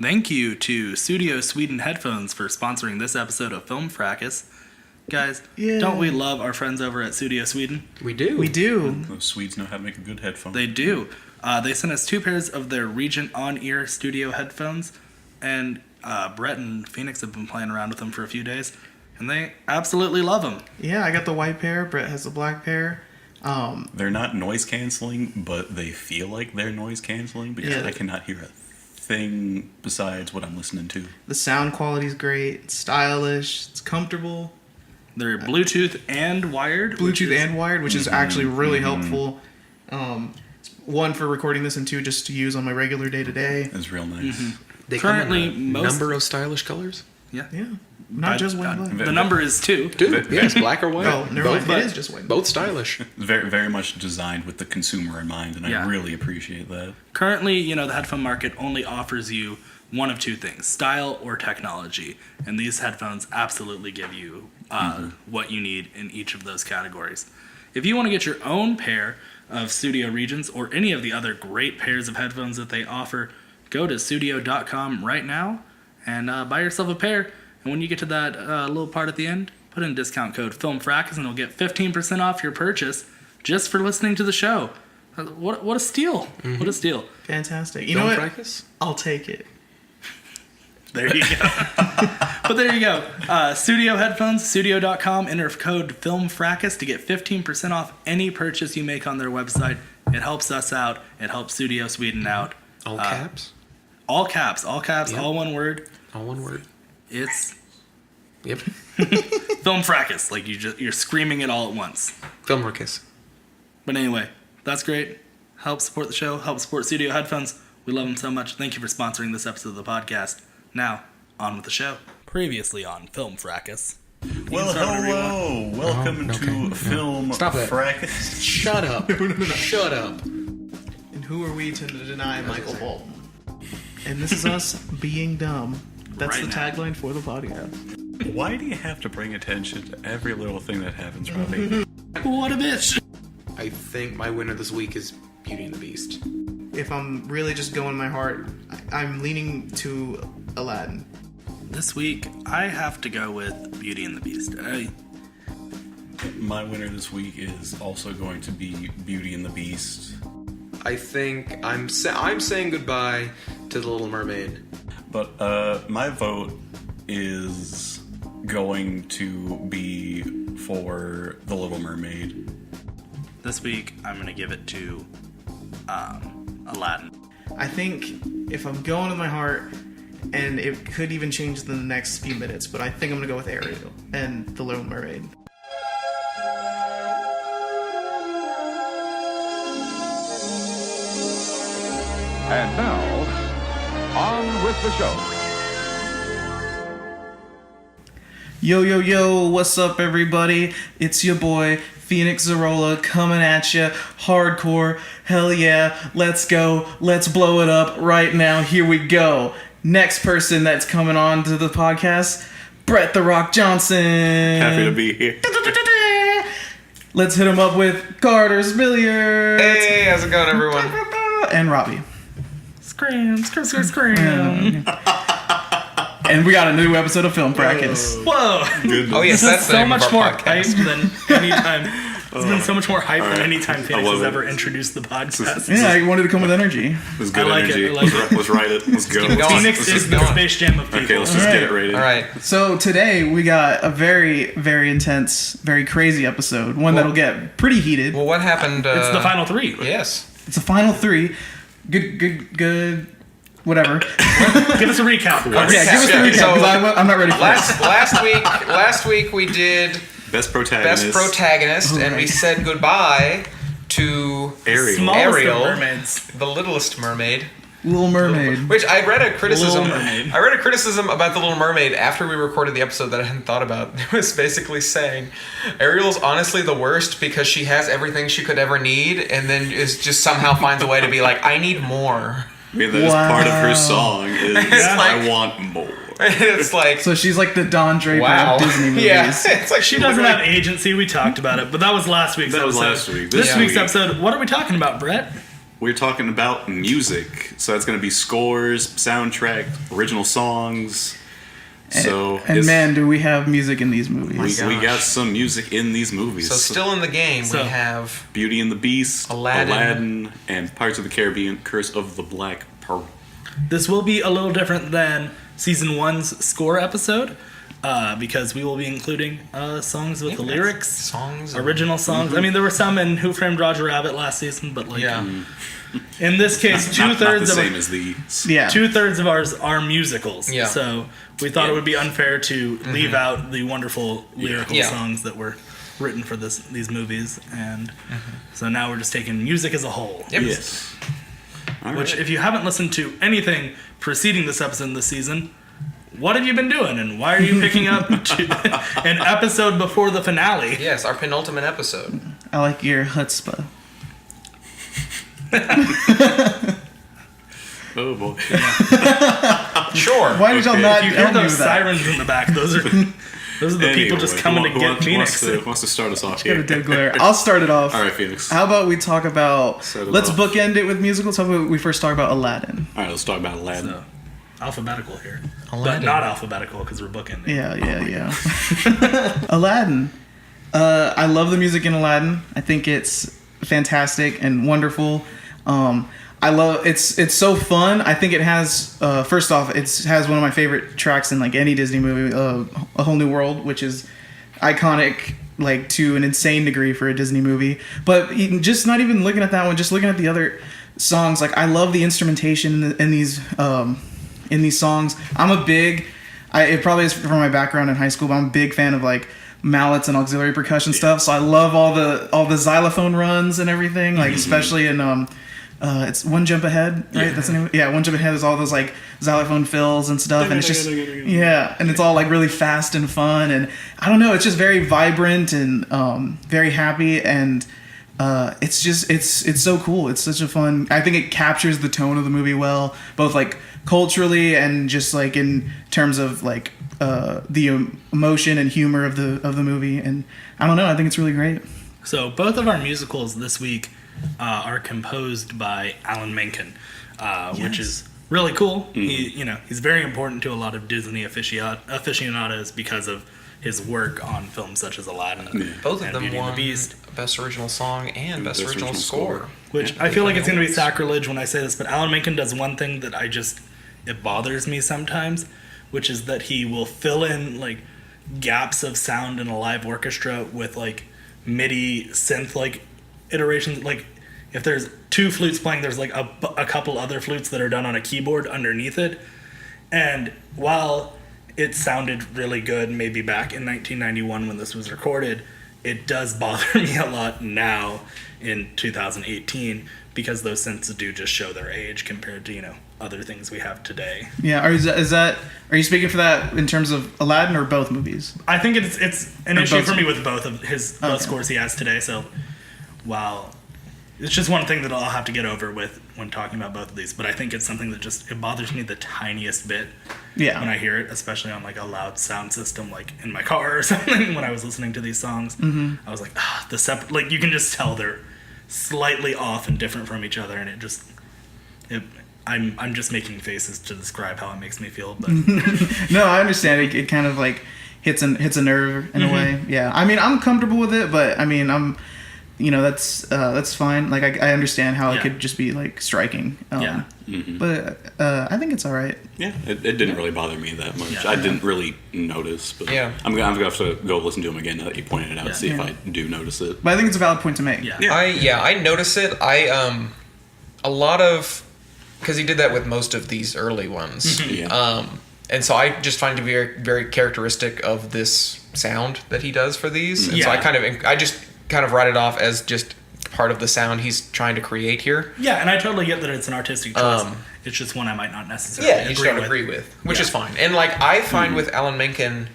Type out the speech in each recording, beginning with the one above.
Thank you to Studio Sweden Headphones for sponsoring this episode of Film Fracas. Guys, don't we love our friends over at Studio Sweden? We do. We do. Those Swedes know how to make a good headphone. They do. They sent us 2 pairs of their Regent on-ear studio headphones, and Brett and Phoenix have been playing around with them for a few days, and they absolutely love them. Yeah, I got the white pair. Brett has the black pair. They're not noise canceling, but they feel like they're noise canceling because I cannot hear a thing besides what I'm listening to. The sound quality's great. It's stylish. It's comfortable. They're Bluetooth and wired. Which is actually really helpful. One for recording this, and 2 just to use on my regular day-to-day. It's real nice. They Currently, come in a number of stylish colors. Yeah. Not just white and black. The number is 2. Yes, black or white. Oh, never both, mind. It is just white. Both stylish. Very, very much designed with the consumer in mind, and I really appreciate that. Currently, the headphone market only offers you one of 2 things, style or technology. And these headphones absolutely give you what you need in each of those categories. If you want to get your own pair of Studio Regents or any of the other great pairs of headphones that they offer, go to studio.com right now and buy yourself a pair. And when you get to that little part at the end, put in discount code FilmFracas and you'll get 15% off your purchase just for listening to the show. What a steal. What a steal. Fantastic. You know what? Fracas? I'll take it. There you go. But there you go. Studio headphones, studio.com, enter code FilmFracas to get 15% off any purchase you make on their website. It helps us out. It helps Studio Sweden out. All caps? All caps, Yep. all one word. All one word. It's Yep. Film Fracas. Like you're screaming it all at once. Film Fracas. But anyway, that's great. Help support the show. Help support Studio Headphones. We love them so much. Thank you for sponsoring this episode of the podcast. Now, on with the show. Previously on Film Fracas. Well, hello. Welcome to Film Stop that. Fracas. Shut up. Shut up. And who are we to deny Michael Bolton? And this is us being dumb. That's Right the now. tagline for the podcast. Why do you have to bring attention to every little thing that happens, Robbie? What a bitch. I think my winner this week is Beauty and the Beast. If I'm really just going my heart, I'm leaning to Aladdin. This week, I have to go with Beauty and the Beast. My winner this week is also going to be Beauty and the Beast. I think I'm saying goodbye to The Little Mermaid. But my vote is going to be for The Little Mermaid. This week, I'm going to give it to Aladdin. I think if I'm going with my heart, and it could even change in the next few minutes, but I think I'm going to go with Ariel and The Little Mermaid. And now, on with the show. Yo, what's up, everybody? It's your boy, Phoenix Zarola, coming at you hardcore. Hell yeah, let's go. Let's blow it up right now. Here we go. Next person that's coming on to the podcast, Brett The Rock Johnson. Happy to be here. Let's hit him up with Carter's Billiards. Hey, how's it going, everyone? And Robbie. Scream. And we got a new episode of Film Fracas. Whoa. Goodness. Oh, yes, This that's is the so name much of more our podcast. hype than any time. It's been so much more hype than any time Phoenix love has it. ever introduced the podcast. Yeah, I wanted to come with energy. Let's good I like energy. it, I like it. Let's write it. Let's go. keep going. Phoenix Let's is just the go on. Space Jam of people. Okay, let's just get it rated. All right. So today we got a very, very intense, very crazy episode. One that'll get pretty heated. Well, what happened? It's the final 3. Yes. It's a final 3. Good. Whatever. Give us a recap. Yeah, give us the recap So, because I'm not ready for it. Last week we did Best protagonist. and we said goodbye to Ariel. Smallest Ariel. of mermaids. the Littlest Mermaid. Little Mermaid. Which I read a criticism. Little Mermaid. I read a criticism about the Little Mermaid after we recorded the episode that I hadn't thought about. It was basically saying Ariel's honestly the worst because she has everything she could ever need, and then is just somehow finds a way to be like, I need more. I mean, that is part of her song. Is I want more. It's like, So she's like the Don Draper wow. of Disney movies. Yeah, it's like She doesn't have agency. We talked about it, but that was last week's That was episode. last week. This This week's week- episode, what are we talking about, Brett? we're talking about music. So that's going to be scores, soundtrack, original songs. So And man, do we have music in these movies. we got some music in these movies. So still in the game, we have Beauty and the Beast, Aladdin. and Pirates of the Caribbean, Curse of the Black Pearl. This will be a little different than season 1's score episode because we will be including songs with the lyrics, songs, original songs. I mean, there were some in Who Framed Roger Rabbit last season, but like in this case, Not the two-thirds of same as these. Yeah. 2/3 of ours are musicals. Yeah. So we thought it would be unfair to leave out the wonderful lyrical Yeah. songs that were written for these movies, and so now we're just taking music as a whole. Yep. Yes. All Which, right. if you haven't listened to anything preceding this episode this season, what have you been doing, and why are you picking up an episode before the finale? Yes, our penultimate episode. I like your chutzpah. Oh boy. Sure. Why did y'all Okay. not If you tell hear me those that? sirens in the back, those are the people just coming to get Phoenix. Who wants to start us off Got a here? dead glare. I'll start it off. All right, Phoenix. How about we talk about? Set it Let's off. bookend it with musicals. How about we first talk about Aladdin? All right, let's talk about Aladdin. So, alphabetical here, but Aladdin. not alphabetical because we're bookending. Yeah. Aladdin. I love the music in Aladdin. I think it's fantastic and wonderful. I love it's so fun. I think it has first off, it has one of my favorite tracks in like any Disney movie, A Whole New World, which is iconic like to an insane degree for a Disney movie. But even, just not even looking at that one, just looking at the other songs, like I love the instrumentation in these songs. It probably is from my background in high school, but I'm a big fan of like mallets and auxiliary percussion stuff. So I love all the xylophone runs and everything, like especially in it's One Jump Ahead, right? Yeah. That's the name. Yeah, One Jump Ahead is all those like xylophone fills and stuff, and it's just and it's all like really fast and fun, and I don't know, it's just very vibrant and very happy, and it's so cool. It's such a fun. I think it captures the tone of the movie well, both like culturally and just like in terms of like the emotion and humor of the movie, and I don't know. I think it's really great. So both of our musicals this week are composed by Alan Menken, which is really cool. He's very important to a lot of Disney aficionados because of his work on films such as Aladdin. Both of and them Beauty and won the Beast. Best Original Song and Best Original Score. Which I feel like it's going to be sacrilege when I say this, but Alan Menken does one thing that it bothers me sometimes, which is that he will fill in like gaps of sound in a live orchestra with like MIDI synth like iterations. Like if there's two flutes playing, there's like a couple other flutes that are done on a keyboard underneath it. And while it sounded really good maybe back in 1991 when this was recorded, it does bother me a lot now in 2018 because those synths do just show their age compared to other things we have today. Yeah, are you speaking for that in terms of Aladdin or both movies? I think it's an Or issue both for me with both of his both scores he has today. So while it's just one thing that I'll have to get over with when talking about both of these, but I think it's something that it bothers me the tiniest bit Yeah. when I hear it, especially on like a loud sound system, like in my car or something. When I was listening to these songs, I was like, like you can just tell they're slightly off and different from each other, and I'm just making faces to describe how it makes me feel, but No, I understand. It kind of like hits a nerve in a way. Yeah. I mean, I'm comfortable with it, but I mean, that's fine. Like I understand how it could just be like striking. But I think it's all right. Yeah, it didn't really bother me that much. Yeah. I didn't really notice, but I'm gonna have to go listen to them again now that you pointed it out, see if I do notice it. But I think it's a valid point to make. yeah. I notice it. A lot of, because he did that with most of these early ones. Yeah. And so I just find it very, very characteristic of this sound that he does for these. And so I just kind of write it off as just part of the sound he's trying to create here. Yeah, and I totally get that it's an artistic choice. It's just one I might not necessarily You just don't agree with, which is fine. And like I find with Alan Menken,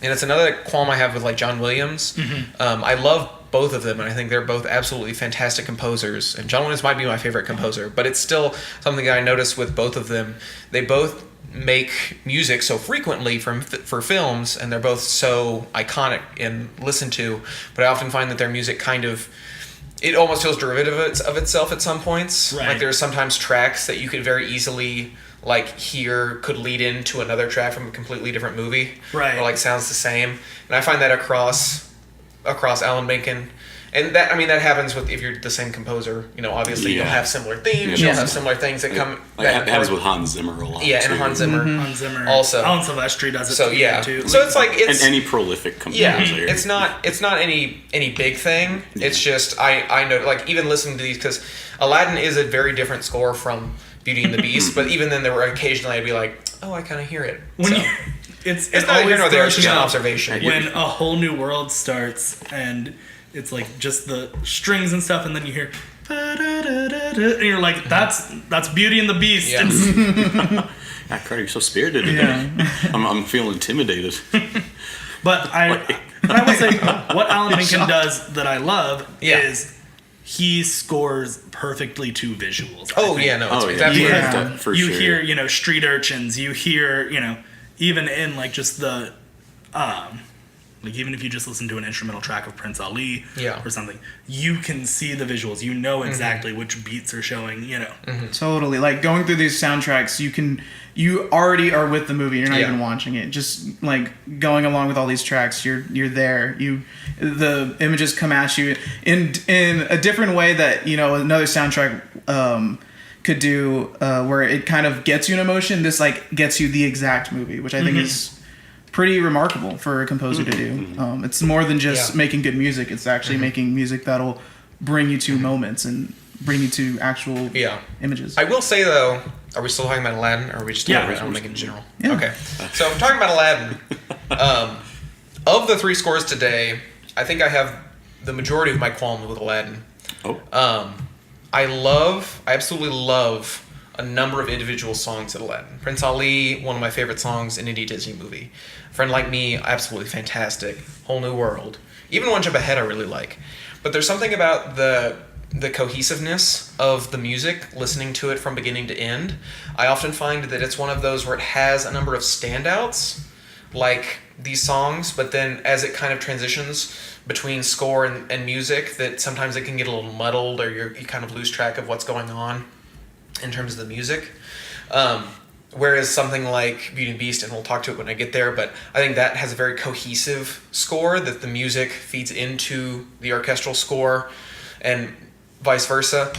and it's another qualm I have with like John Williams. I love both of them, and I think they're both absolutely fantastic composers. And John Williams might be my favorite composer, but it's still something that I notice with both of them. They both make music so frequently for films, and they're both so iconic and listened to. But I often find that their music kind of it almost feels derivative of itself at some points. Right. Like there's sometimes tracks that you could very easily like hear could lead into another track from a completely different movie. Right. Or like sounds the same. And I find that across Alan Menken. And that happens with if you're the same composer. Obviously you'll have similar themes. Yeah. You'll have similar things that come. Like, it happens with Hans Zimmer a lot. Yeah, and too. Hans Zimmer. Hans Zimmer. Also. Alan Silvestri does it So yeah. too. So it's like And any prolific composer. yeah, it's not any big thing. It's just I know like even listening to these because Aladdin is a very different score from Beauty and the Beast. But even then, there were occasionally I'd be like, oh, I kind of hear it. When So, it's it's not here nor there. It's just an out observation. when a whole new world starts and it's like just the strings and stuff, and then you hear. And you're like, that's Beauty and the Beast. Yeah. God, Carter, you're so spirited today. Yeah. I'm feeling intimidated. But I will say what Alan Menken does that I love Yeah. is he scores perfectly to visuals. I Oh think. yeah, no, Oh, it's yeah. absolutely Yeah. right. For you sure. hear, street urchins. You hear, even in like just the, like even if you just listen to an instrumental track of Prince Ali Yeah. or something, you can see the visuals. You know exactly which beats are showing. Totally. Like going through these soundtracks, you already are with the movie. You're not Yeah. even watching it. Just like going along with all these tracks, you're there. The images come at you in a different way that another soundtrack could do, where it kind of gets you an emotion. This like gets you the exact movie, which I think is pretty remarkable for a composer to do. It's more than just Yeah. making good music. It's actually making music that'll bring you to moments and bring you to actual Yeah. images. I will say though, are we still talking about Aladdin, or are we just talking Yeah. about Alan Menken in general? Yeah. Okay. So if I'm talking about Aladdin. Of the 3 scores today, I think I have the majority of my qualms with Aladdin. Oh. I absolutely love a number of individual songs in Aladdin. Prince Ali, one of my favorite songs in any Disney movie. Friend Like Me, absolutely fantastic. Whole New World. Even One Jump Ahead I really like. But there's something about the cohesiveness of the music, listening to it from beginning to end. I often find that it's one of those where it has a number of standouts, like these songs, but then as it kind of transitions between score and music, that sometimes it can get a little muddled, or you kind of lose track of what's going on in terms of the music. Whereas something like Beauty and the Beast, and we'll talk to it when I get there, but I think that has a very cohesive score, that the music feeds into the orchestral score and vice versa.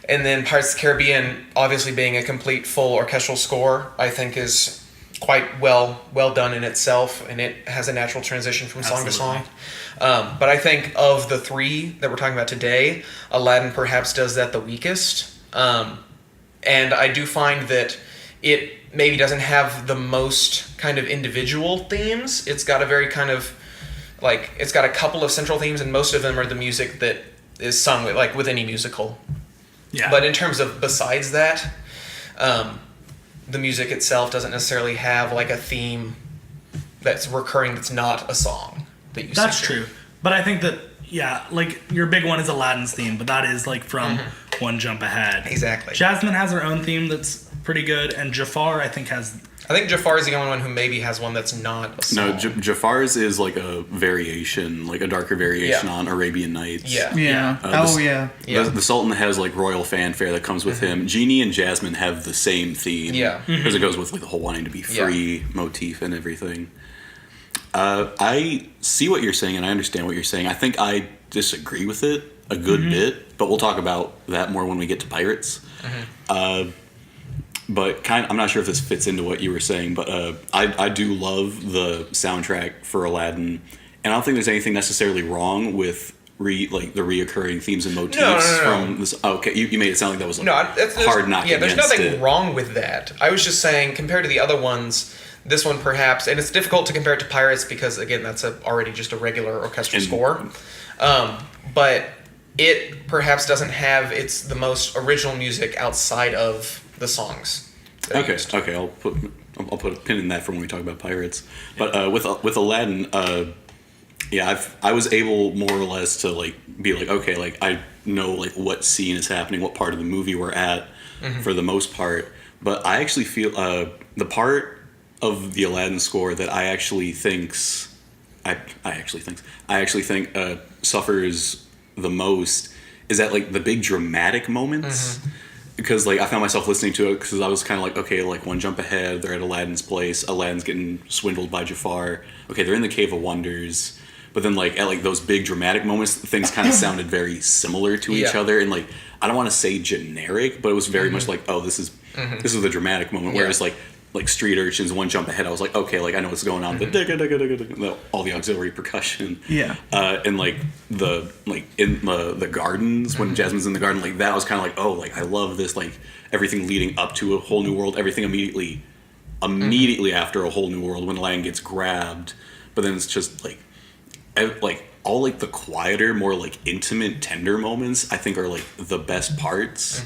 And then Pirates of the Caribbean, obviously being a complete full orchestral score, I think is quite well done in itself, and it has a natural transition from song to song. But I think of the 3 that we're talking about today, Aladdin perhaps does that the weakest. And I do find that it maybe doesn't have the most kind of individual themes. It's got a very kind of, like, it's got a couple of central themes, and most of them are the music that is sung with any musical. Yeah. But in terms of besides that, the music itself doesn't necessarily have like a theme that's recurring that's not a song that you That's sing. true. But I think that, like your big one is Aladdin's theme, but that is like from One Jump Ahead. Exactly. Jasmine has her own theme that's pretty good, and Jafar I think has. I think Jafar is the only one who maybe has one that's not a song. No, Jafar's is like a variation, like a darker variation Yeah. on Arabian Nights. Yeah. Yeah. the- Yeah. The Sultan has like royal fanfare that comes with him. Genie and Jasmine have the same theme. Yeah. Because it goes with like the whole wanting to be free motif and everything. I see what you're saying and I understand what you're saying. I think I disagree with it a good bit, but we'll talk about that more when we get to Pirates. But I'm not sure if this fits into what you were saying, but I do love the soundtrack for Aladdin, and I don't think there's anything necessarily wrong with the reoccurring themes and motifs No. from this. Oh, okay, you made it sound like that was There's hard knock. Yeah, there's against nothing it. wrong with that. I was just saying, compared to the other ones, this one perhaps, and it's difficult to compare it to Pirates because again, that's already just a regular orchestral score. But it perhaps doesn't have the most original music outside of the songs. Okay, I'll put a pin in that for when we talk about Pirates. But with Aladdin, I was able more or less to be like, okay, I know what scene is happening, what part of the movie we're at for the most part. But I actually feel the part of the Aladdin score that I actually think suffers the most is at like the big dramatic moments. Because like I found myself listening to it because I was kind of like, okay, like one jump ahead, they're at Aladdin's place. Aladdin's getting swindled by Jafar. Okay, they're in the Cave of Wonders. But then like at like those big dramatic moments, things kind of sounded very similar to each other, and like I don't want to say generic, but it was very much like, oh, this is the dramatic moment. Whereas like Street Urchins, one jump ahead, I was like, okay, like I know what's going on. All the auxiliary percussion, and like in the gardens when Jasmine's in the garden, like that, I was kind of like, oh, like I love this, like everything leading up to A Whole New World, everything immediately after A Whole New World when Lion gets grabbed, but then it's just like all like the quieter, more like intimate, tender moments I think are like the best parts.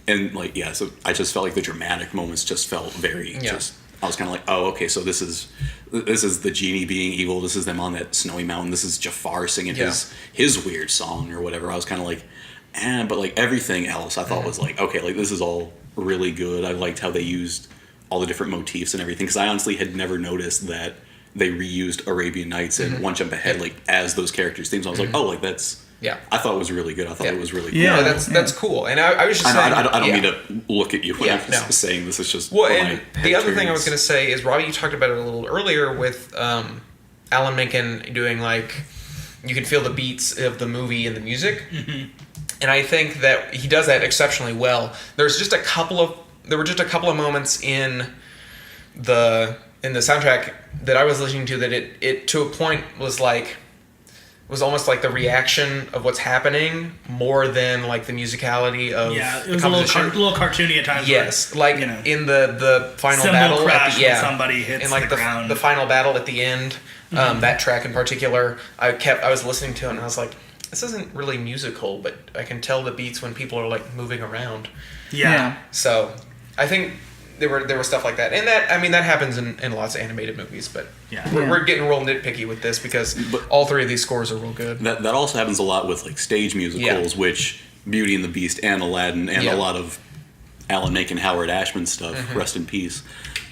And like so I just felt like the dramatic moments just felt very just I was kind of like, oh, okay, so this is the genie being evil, this is them on that snowy mountain, this is Jafar singing his weird song or whatever. I was kind of like, but like everything else I thought was like, okay, like this is all really good. I liked how they used all the different motifs and everything, because I honestly had never noticed that they reused Arabian Nights and One Jump Ahead like as those characters' themes. I was like, oh, like that's I thought it was really good. I thought it was really cool. Yeah, that's cool. And I was just saying, I don't mean to look at you when I'm saying this. It's just and the other thing I was going to say is, Robbie, you talked about it a little earlier with Alan Menken doing like, you can feel the beats of the movie and the music, and I think that he does that exceptionally well. There were just a couple of moments in the soundtrack that I was listening to that it to a point was almost like the reaction of what's happening more than like the musicality of it was a little cartoony at times. Yes, like in the final battle at the somebody hits in like the ground. The final battle at the end, that track in particular, I was listening to it and I was like, this isn't really musical, but I can tell the beats when people are like moving around. So I think there were stuff like that, and that happens in lots of animated movies. But we're getting real nitpicky with this because all three of these scores are real good. That also happens a lot with like stage musicals, which Beauty and the Beast and Aladdin and a lot of Alan Menken, Howard Ashman stuff. Rest in peace.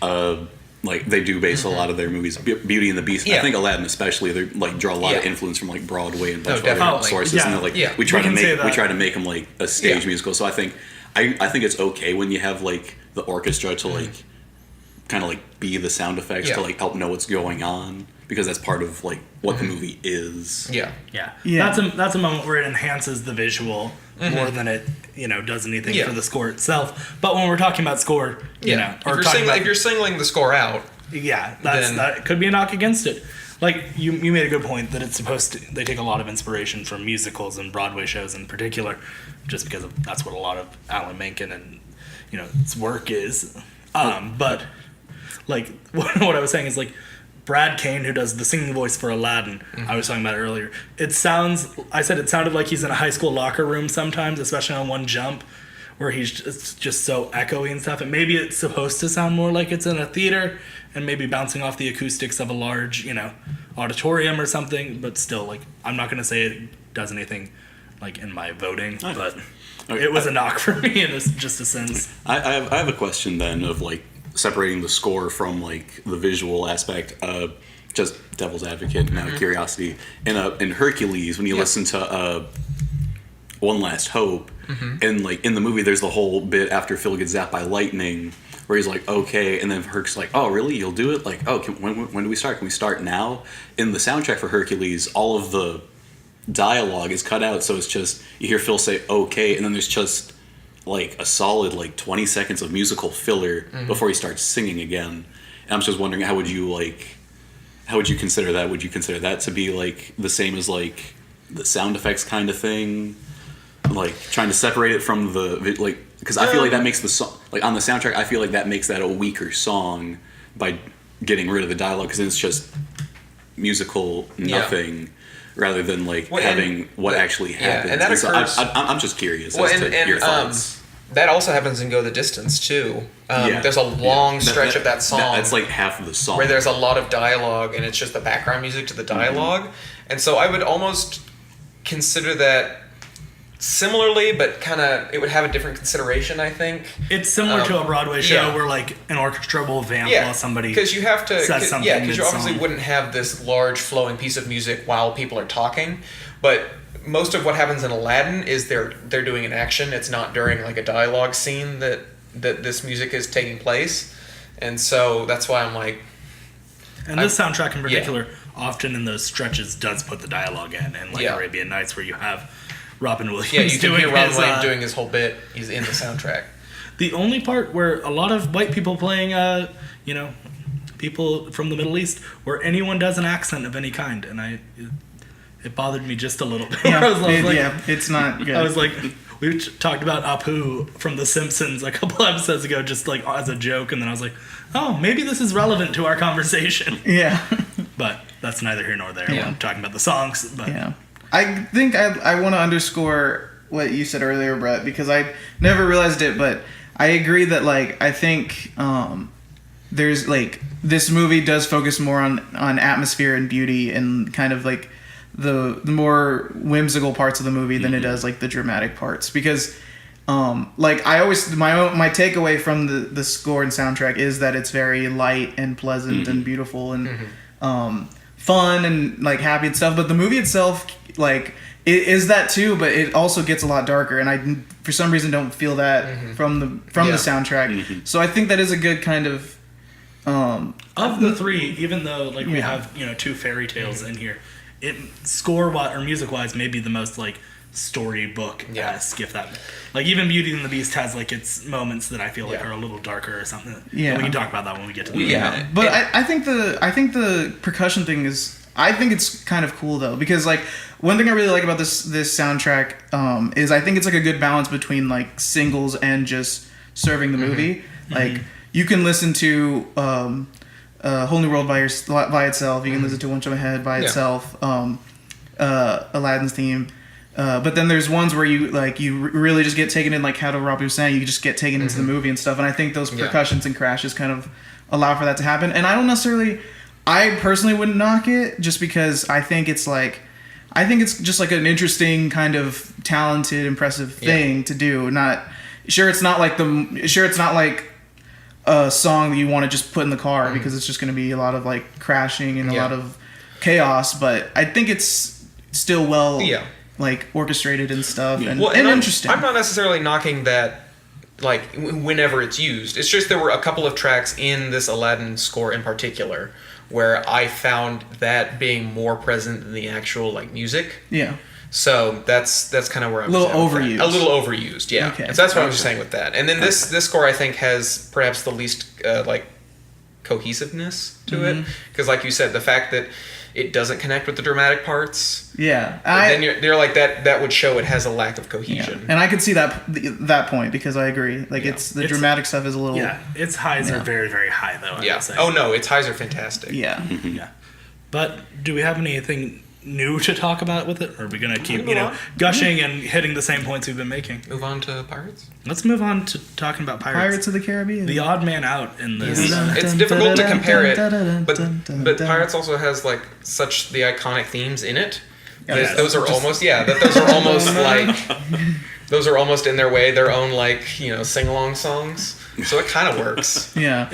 Like they do base a lot of their movies, Beauty and the Beast. I think Aladdin especially, they like draw a lot of influence from like Broadway and a bunch of other sources. And like we try to make them like a stage musical. So I think it's okay when you have like the orchestra to like kind of like be the sound effects to like help know what's going on, because that's part of like what the movie is. That's a moment where it enhances the visual more than it does anything for the score itself. But when we're talking about score, if you're singling the score out, that could be a knock against it. Like you made a good point that it's supposed to. They take a lot of inspiration from musicals and Broadway shows in particular, just because that's what a lot of Alan Menken and its work is. But like what I was saying is like Brad Kane, who does the singing voice for Aladdin, I was talking about earlier. It sounded like he's in a high school locker room sometimes, especially on One Jump, where he's just so echoey and stuff. And maybe it's supposed to sound more like it's in a theater and maybe bouncing off the acoustics of a large, auditorium or something. But still, like, I'm not going to say it does anything, like, in my voting. But it was a knock for me in just a sense. I have a question then of, like, separating the score from, like, the visual aspect. Just devil's advocate and out of curiosity. In Hercules, when you listen to One Last Hope, and, like, in the movie, there's the whole bit after Phil gets zapped by lightning, where he's like, okay, and then Herc's like, oh, really? You'll do it? Like, oh, when do we start? Can we start now? In the soundtrack for Hercules, all of the dialogue is cut out, so it's just, you hear Phil say, okay, and then there's just, like, a solid, like, 20 seconds of musical filler before he starts singing again. And I'm just wondering, how would you consider that? Would you consider that to be, like, the same as, like, the sound effects kind of thing? Like, trying to separate it from the, like, because I feel like that makes the song, like, on the soundtrack, I feel like that makes that a weaker song by getting rid of the dialogue, because it's just musical nothing, rather than, like, having what actually happens. And that occurs, I'm just curious as to your thoughts. That also happens in Go the Distance, too. There's a long stretch of that song. That's like half of the song. Where there's a lot of dialogue, and it's just the background music to the dialogue. And so I would almost consider that similarly, but kind of, it would have a different consideration, I think. It's similar to a Broadway show where, like, an orchestra will vamp while somebody says something. Yeah, because you obviously wouldn't have this large flowing piece of music while people are talking. But most of what happens in Aladdin is they're doing an action. It's not during like a dialogue scene that this music is taking place, and so that's why I'm like. And this soundtrack in particular, often in those stretches, does put the dialogue in, and like Yeah. Arabian Nights, where you have Robin Williams. Yeah, you can hear Robin his, Williams doing his whole bit. He's in the soundtrack. The only part where a lot of white people playing, people from the Middle East, where anyone does an accent of any kind, and it bothered me just a little bit. Yeah, I was like, it's not good. I was like, we talked about Apu from The Simpsons a couple episodes ago, just like as a joke, and then I was like, oh, maybe this is relevant to our conversation. yeah. But that's neither here nor there. Yeah. I'm talking about the songs. But Yeah. I think I want to underscore what you said earlier, Brett, because I never realized it, but I agree that, like, I think there's, like, this movie does focus more on atmosphere and beauty and kind of, like, the more whimsical parts of the movie than it does, like, the dramatic parts. Because, like, I always, my takeaway from the score and soundtrack is that it's very light and pleasant and beautiful and fun and, like, happy and stuff. But the movie itself, like, it is that too, but it also gets a lot darker, and I, for some reason, don't feel that from the soundtrack. So I think that is a good kind of of the three, even though like we have two fairy tales in here, it score-wise or music-wise may be the most like storybook-esque. If that, like, even Beauty and the Beast has like its moments that I feel like are a little darker or something. Yeah. But we can talk about that when we get to the Yeah. But I think the percussion thing is, I think it's kind of cool though, because like one thing I really like about this soundtrack is I think it's like a good balance between like singles and just serving the movie. Like you can listen to Whole New World by itself. You can listen to One Jump Ahead by itself. Aladdin's theme. But then there's ones where you really just get taken in, like how Robbie was saying, you just get taken into the movie and stuff. And I think those percussions and crashes kind of allow for that to happen. And I personally wouldn't knock it, just because I think it's just like an interesting kind of talented, impressive thing to do. It's not like a song that you want to just put in the car because it's just going to be a lot of like crashing and a lot of chaos. But I think it's still like orchestrated and stuff and interesting. I'm not necessarily knocking that, like, whenever it's used. It's just there were a couple of tracks in this Aladdin score in particular where I found that being more present than the actual like music. Yeah. So that's kind of where I'm a little overused, yeah. Okay. And so that's what I was saying with that. And then this score I think has perhaps the least like cohesiveness to it, because like you said, the fact that it doesn't connect with the dramatic parts. Yeah. Then you're like that would show it has a lack of cohesion. Yeah. And I could see that point, because I agree. Like it's dramatic stuff is a little its highs are very, very high though. I would say. Oh no, its highs are fantastic. Yeah. Yeah. But do we have anything new to talk about with it, or are we gonna keep gushing and hitting the same points we've been making? Move on to Pirates. Let's move on to talking about Pirates of the Caribbean. The odd man out in this. It's difficult to compare it, but Pirates also has like such the iconic themes in it. Those are almost those are almost in their way their own like sing along songs. So it kind of works. Yeah.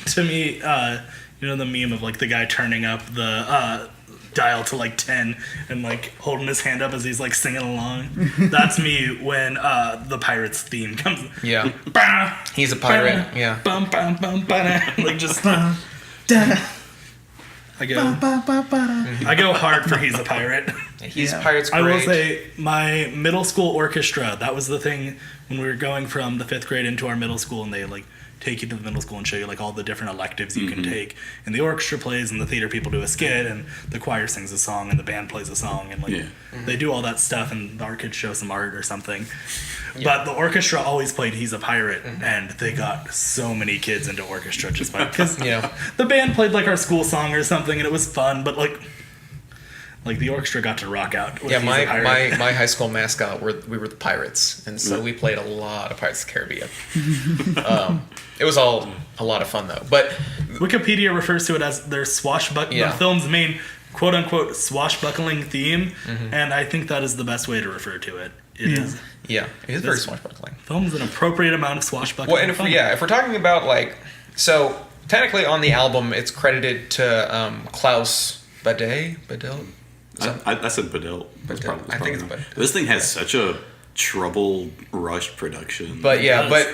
To me, the meme of like the guy turning up the dial to like 10 and like holding his hand up as he's like singing along. That's me when the Pirates theme comes. Yeah. He's a pirate. Yeah. Bum, bum, bum, like just I go hard for He's a Pirate. He's a Pirate's great. I will say my middle school orchestra, that was the thing when we were going from the 5th grade into our middle school, and they like take you to the middle school and show you like all the different electives you can take, and the orchestra plays and the theater people do a skit and the choir sings a song and the band plays a song and like they do all that stuff and our kids show some art or something. But the orchestra always played He's a Pirate, and they got so many kids into orchestra just by because the band played like our school song or something and it was fun, but like the orchestra got to rock out with He's a Pirate. my high school mascot we were the Pirates, and so we played a lot of Pirates of the Caribbean. It was all a lot of fun though. But Wikipedia refers to it as their the film's main quote unquote swashbuckling theme, and I think that is the best way to refer to it. It is very swashbuckling. Film's an appropriate amount of swashbuckling. Well, and if we're talking about like, so technically on the album it's credited to Klaus Badell. I said Badell. I think it's Badell. This thing has such a troubled, rushed production. But yeah, Yes.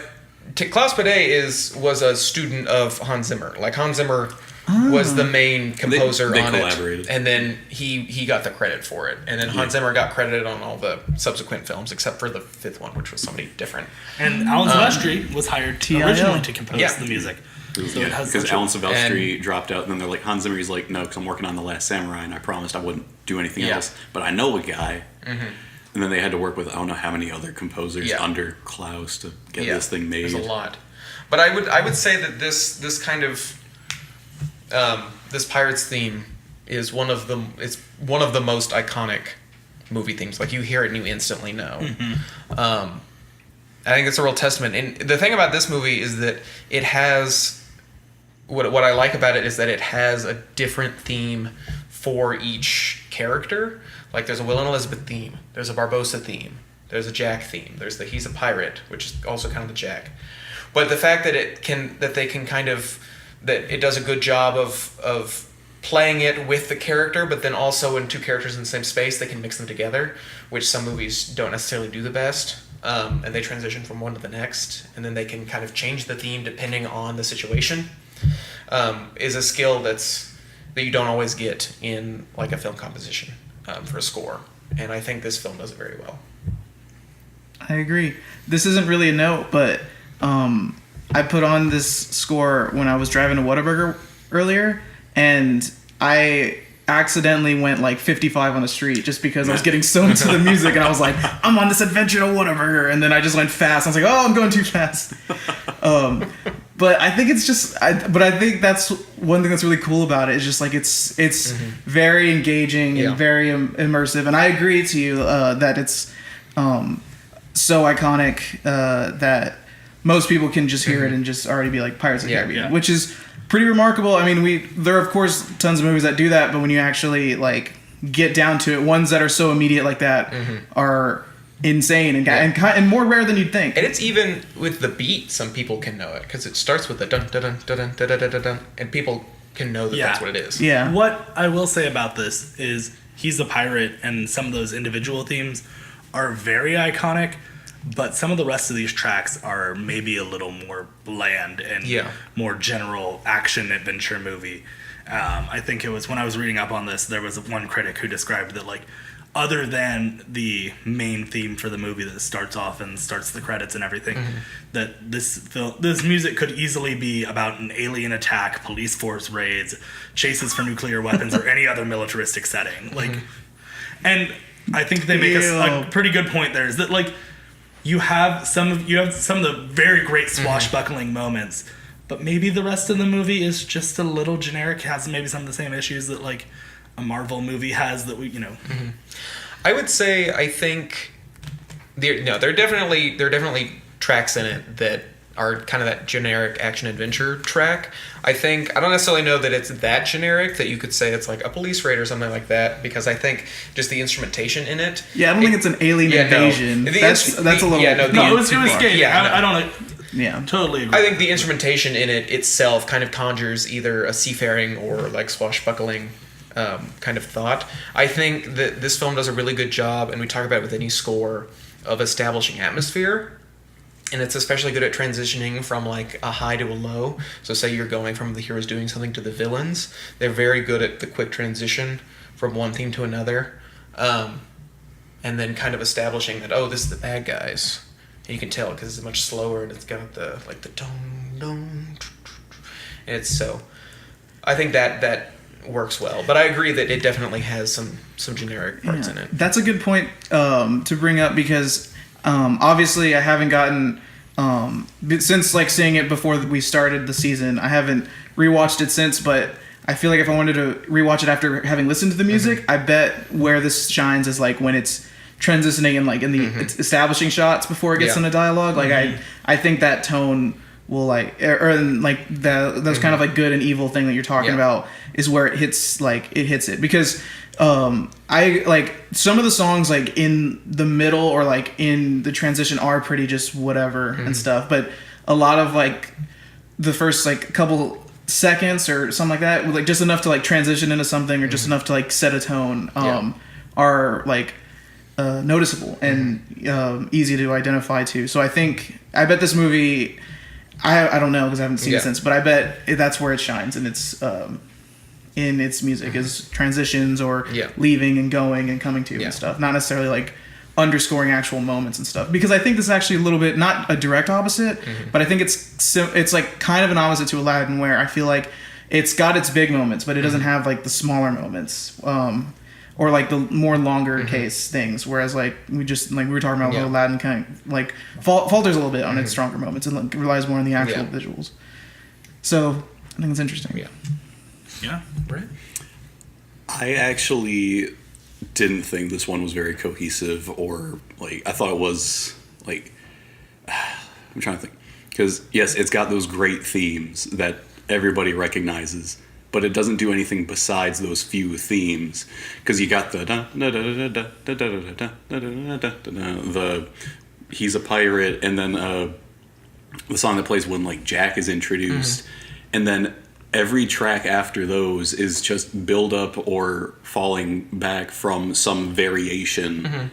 but Klaus Badé was a student of Hans Zimmer. Like Hans Zimmer was the main composer They on collaborated. it, and then he got the credit for it. And then Hans Zimmer got credited on all the subsequent films, except for the fifth one, which was somebody different. And Alan Silvestri was hired TIL. originally to compose Yeah. the music. So it has Because such a- Alan Silvestri dropped out, and then they're like, Hans Zimmer, he's like, no, because I'm working on The Last Samurai, and I promised I wouldn't do anything Yeah. else. But I know a guy. And then they had to work with, I don't know how many other composers Yeah. under Klaus to get this thing made. There's a lot. But I would say that this kind of this Pirates theme is one of the most iconic movie themes. Like you hear it and you instantly know. I think it's a real testament. And the thing about this movie is that it has what I like about it is that it has a different theme for each character. Like there's a Will and Elizabeth theme, there's a Barbossa theme, there's a Jack theme, there's the He's a Pirate, which is also kind of the Jack. But the fact that it does a good job of playing it with the character, but then also in two characters in the same space, they can mix them together, which some movies don't necessarily do the best. And they transition from one to the next, and then they can kind of change the theme depending on the situation. Is a skill that you don't always get in like a film composition for a score, and I think this film does it very well. I agree. This isn't really a note, but I put on this score when I was driving to Whataburger earlier, and I accidentally went like 55 on the street just because I was getting so into the music, and I was like, I'm on this adventure to Whataburger, and then I just went fast. I was like, oh, I'm going too fast. But I think it's just, but I think that's one thing that's really cool about it. Is just like it's very engaging and very immersive, and I agree to you that it's so iconic that most people can just hear it and just already be like Pirates of the Caribbean, which is pretty remarkable. I mean, there are of course tons of movies that do that, but when you actually like get down to it, ones that are so immediate like that are insane and more rare than you'd think. And it's even with the beat, some people can know it because it starts with the dun dun dun dun dun dun dun dun, and people can know that that's what it is. Yeah. What I will say about this is He's a Pirate and some of those individual themes are very iconic, but some of the rest of these tracks are maybe a little more bland and more general action adventure movie. I think it was when I was reading up on this, there was one critic who described that like other than the main theme for the movie that starts off and starts the credits and everything, that this music could easily be about an alien attack, police force raids, chases for nuclear weapons, or any other militaristic setting. Like, and I think they make a pretty good point there is that like you have some of the very great swashbuckling moments, but maybe the rest of the movie is just a little generic, has maybe some of the same issues that like a Marvel movie has that we. I would say I think there are definitely tracks in it that are kind of that generic action adventure track. I don't necessarily know that it's that generic that you could say it's like a police raid or something like that, because I think just the instrumentation in it. Yeah, I don't think it's an alien invasion. That's a little. It was scathing. I don't. Yeah, totally agree. I think the instrumentation in it itself kind of conjures either a seafaring or like swashbuckling kind of thought. I think that this film does a really good job, and we talk about it with any score, of establishing atmosphere. And it's especially good at transitioning from like a high to a low. So say you're going from the heroes doing something to the villains. They're very good at the quick transition from one theme to another. And then kind of establishing that, this is the bad guys. And you can tell because it's much slower and it's got the like the dong dong. And it's so, I think that works well. But I agree that it definitely has some generic parts in it. That's a good point to bring up, because obviously I haven't gotten since like seeing it before we started the season, I haven't rewatched it since, but I feel like if I wanted to rewatch it after having listened to the music, I bet where this shines is like when it's transitioning and like in the establishing shots before it gets into dialogue. Like I think that tone will like like those kind of like good and evil thing that you're talking about is where it hits it, because I like some of the songs like in the middle or like in the transition are pretty just whatever and stuff, but a lot of like the first like couple seconds or something like that, like just enough to like transition into something or just enough to like set a tone, are like noticeable and easy to identify too. So I bet this movie, I don't know because I haven't seen it since, but I bet that's where it shines in its music is transitions or leaving and going and coming to and stuff, not necessarily like underscoring actual moments and stuff, because I think this is actually a little bit not a direct opposite, but I think it's like kind of an opposite to Aladdin, where I feel like it's got its big moments, but it doesn't have like the smaller moments, or like the more longer case things. Whereas like we were talking about Aladdin kind of like falters a little bit on its stronger moments and like, relies more on the actual visuals. So I think it's interesting. Yeah, Right. I actually didn't think this one was very cohesive, or like I thought it was like I'm trying to think, because yes, it's got those great themes that everybody recognizes, but it doesn't do anything besides those few themes. Because you got the he's a pirate, and then the song that plays when like Jack is introduced, and then every track after those is just build up or falling back from some variation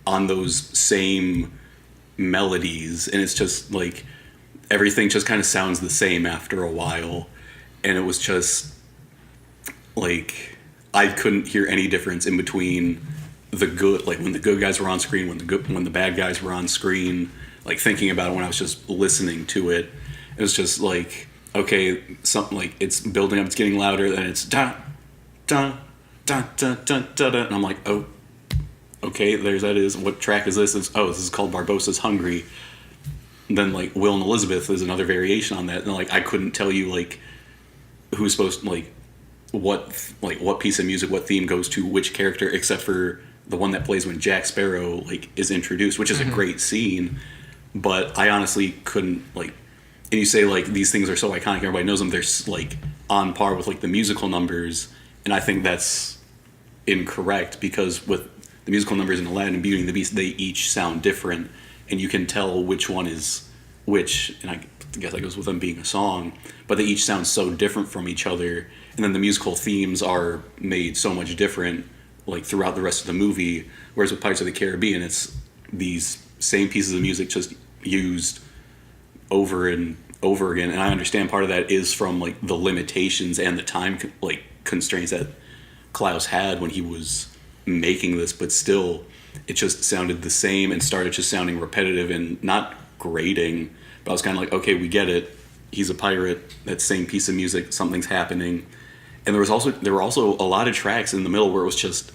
on those same melodies, and it's just like everything just kind of sounds the same after a while, and it was just like I couldn't hear any difference in between the good, like when the good guys were on screen, when the bad guys were on screen. Like thinking about it when I was just listening to it, it was just like, okay, something like it's building up, it's getting louder, then it's da da da da da da da, and I'm like, oh, okay, there's that is. What track is this? This is called Barbossa's Hungry. And then like Will and Elizabeth is another variation on that, and like I couldn't tell you like who's supposed to like what piece of music, what theme goes to which character, except for the one that plays when Jack Sparrow like is introduced, which is a great scene. But I honestly couldn't like. And you say like these things are so iconic, everybody knows them. They're like on par with like the musical numbers, and I think that's incorrect, because with the musical numbers in Aladdin and Beauty and the Beast, they each sound different, and you can tell which one is which. And I guess that goes with them being a song, but they each sound so different from each other. And then the musical themes are made so much different, like throughout the rest of the movie. Whereas with Pirates of the Caribbean, it's these same pieces of music just used over and over again. And I understand part of that is from like the limitations and the time like constraints that Klaus had when he was making this, but still it just sounded the same and started just sounding repetitive and not grating. But I was kind of like, okay, we get it, he's a pirate, that same piece of music, something's happening. And there were also a lot of tracks in the middle where it was just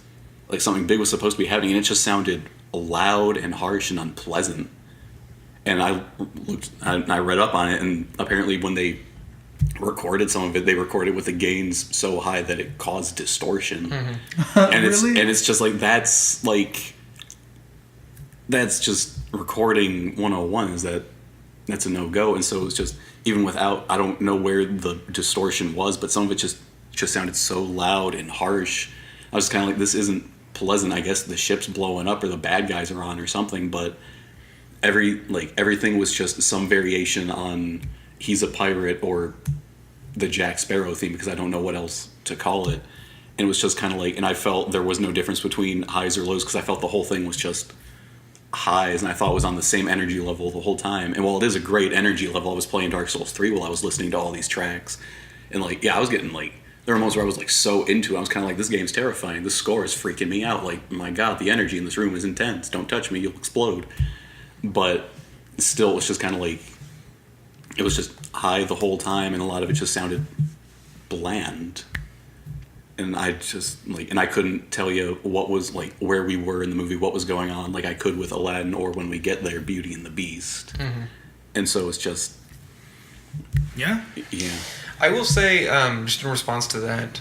like something big was supposed to be happening, and it just sounded loud and harsh and unpleasant. And I read up on it, and apparently when they recorded some of it, they recorded with the gains so high that it caused distortion. And it's just like that's just recording 101 is that's a no-go. And so it's just, even without, I don't know where the distortion was, but some of it just sounded so loud and harsh. I was kind of like, this isn't pleasant. I guess the ship's blowing up or the bad guys are on or something, but everything was just some variation on he's a pirate or the Jack Sparrow theme, because I don't know what else to call it. And it was just kind of like, and I felt there was no difference between highs or lows, because I felt the whole thing was just highs, and I thought it was on the same energy level the whole time. And while it is a great energy level, I was playing Dark Souls 3 while I was listening to all these tracks, and like, yeah, I was getting like, there were moments where I was like so into it. I was kind of like, this game's terrifying, this score is freaking me out, like, my god, the energy in this room is intense, don't touch me, you'll explode. But still, it was just kind of like, it was just high the whole time, and a lot of it just sounded bland. And I just like, and I couldn't tell you what was like where we were in the movie, what was going on, like I could with Aladdin, or when we get there, Beauty and the Beast. And so it's just, yeah. I will say, just in response to that,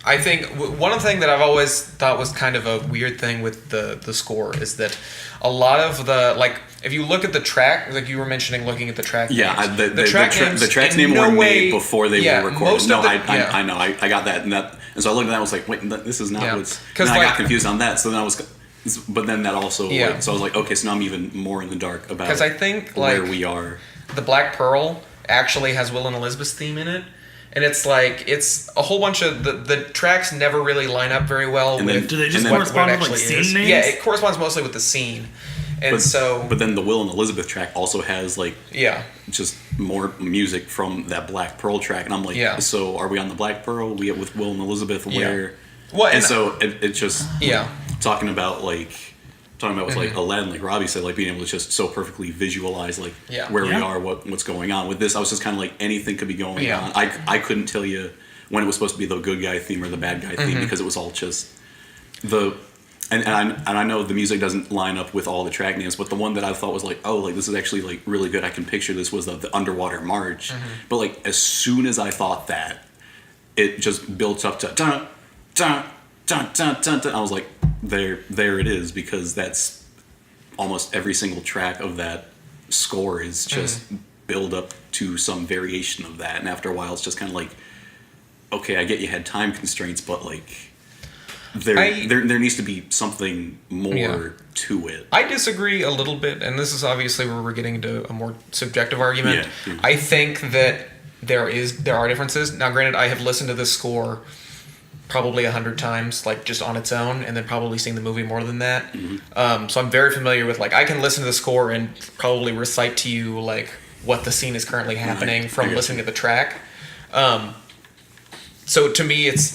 I think one thing that I've always thought was kind of a weird thing with the score is that a lot of the, like, if you look at the track, like you were mentioning, looking at the track names, the track's name were made before they were recorded. I know, I got that, and so I looked at that and was like, wait, this is not what's, and I got confused on that, so then I was, but then that also, like, so I was like, okay, so now I'm even more in the dark about, because I think, where like, we are. The Black Pearl actually has Will and Elizabeth's theme in it. And it's like, it's a whole bunch of, the tracks never really line up very well And then- with Do they just And then- correspond what it with like actually is. scene names? Yeah, it corresponds mostly with the scene. And But then the Will and Elizabeth track also has like yeah. just more music from that Black Pearl track, and I'm like, Yeah. so are we on the Black Pearl? We with Will and Elizabeth where? Well, and and- so it just Yeah. talking about with like Aladdin, like Robbie said, like being able to just so perfectly visualize like Yeah. where we Yeah. are, what's going on. With this, I was just kind of like anything could be going Yeah. on. I couldn't tell you when it was supposed to be the good guy theme or the bad guy theme because it was all just the. And I know the music doesn't line up with all the track names, but the one that I thought was like, oh, like this is actually like really good. I can picture this was the Underwater March. But like as soon as I thought that, it just built up to dun dun dun dun dun dun. I was like, there it is, because that's almost every single track of that score is just build up to some variation of that. And after a while, it's just kind of like, okay, I get you had time constraints, but like. There needs to be something more to it. I disagree a little bit, and this is obviously where we're getting into a more subjective argument. Yeah. I think that there are differences. Now, granted, I have listened to this score probably 100 times, like just on its own, and then probably seen the movie more than that. So I'm very familiar with, like, I can listen to the score and probably recite to you like what the scene is currently happening from got listening to the track. So to me, it's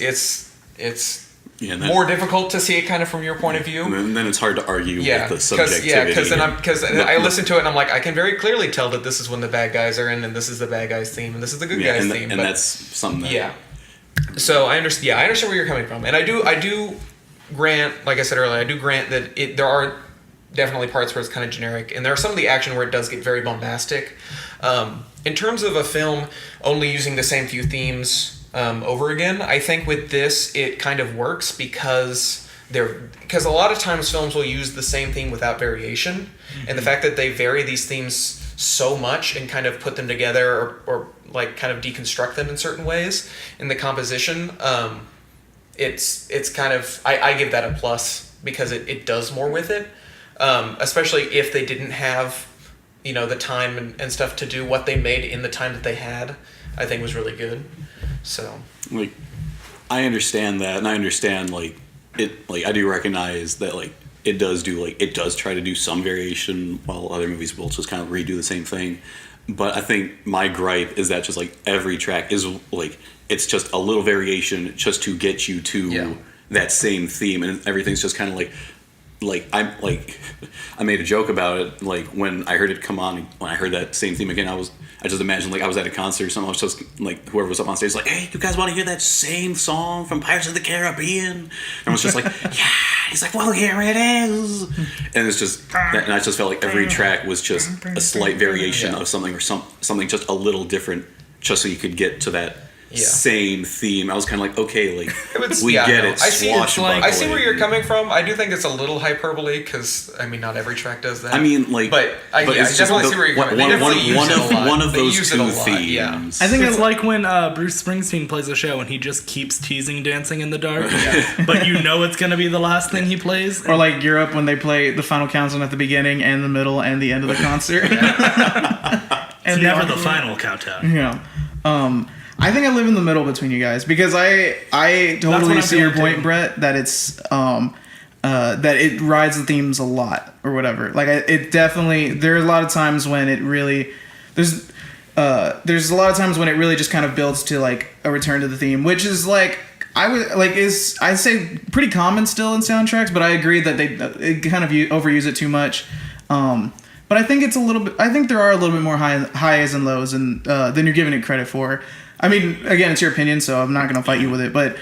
Yeah, and then, more difficult to see it kind of from your point of view. and then it's hard to argue Yeah, with the subjectivity. because I listen to it and I'm like, I can very clearly tell that this is when the bad guys are in, and this is the bad guys theme, and this is the good guys and, theme. and but that's something that yeah. So I understand. Yeah, I understand where you're coming from, and I do grant, like I said earlier, I do grant that there are definitely parts where it's kind of generic, and there are some of the action where it does get very bombastic. In terms of a film only using the same few themes over again, I think with this it kind of works because a lot of times films will use the same theme without variation, and the fact that they vary these themes so much and kind of put them together or like kind of deconstruct them in certain ways in the composition, it's kind of I give that a plus because it does more with it, especially if they didn't have the time and stuff to do what they made in the time that they had. I think was really good. So like I understand that, and I understand like it. Like I do recognize that like it does try to do some variation, while other movies will just kind of redo the same thing. But I think my gripe is that just like every track is like it's just a little variation just to get you to that same theme, and everything's just kind of like I made a joke about it, like when I heard it come on, when I heard that same theme again, I just imagined like I was at a concert or something. I was just like, whoever was up on stage was like, hey, you guys want to hear that same song from Pirates of the Caribbean? And I was just like, yeah. He's like, well, here it is. And it's just, and I just felt like every track was just a slight variation of something, or something just a little different, just so you could get to that same theme. I was kind of like, okay, like we get it. I see where you're Swashbuckling. coming from. I do think it's a little hyperbole because I mean, not every track does that. I mean, like, but I it's definitely just see where you're coming. They definitely use it a lot. one of They those use it a two lot, themes. yeah. I think It's like when Bruce Springsteen plays a show and he just keeps teasing Dancing in the Dark, but you know it's going to be the last thing he plays. Or like Europe when they play the final countdown at the beginning and the middle and the end of the concert. It's and never the encore. final countdown. Yeah. I think I live in the middle between you guys because I what totally I'm see your feeling point, too. Brett, that it's that it rides the themes a lot or whatever. Like it definitely, there's a lot of times when it really there's a lot of times when it really just kind of builds to like a return to the theme, which is like I'd say pretty common still in soundtracks, but I agree that they kind of overuse it too much. But I think it's a little bit. I think there are a little bit more highs and lows than you're giving it credit for. I mean, again, it's your opinion, so I'm not going to fight you with it. But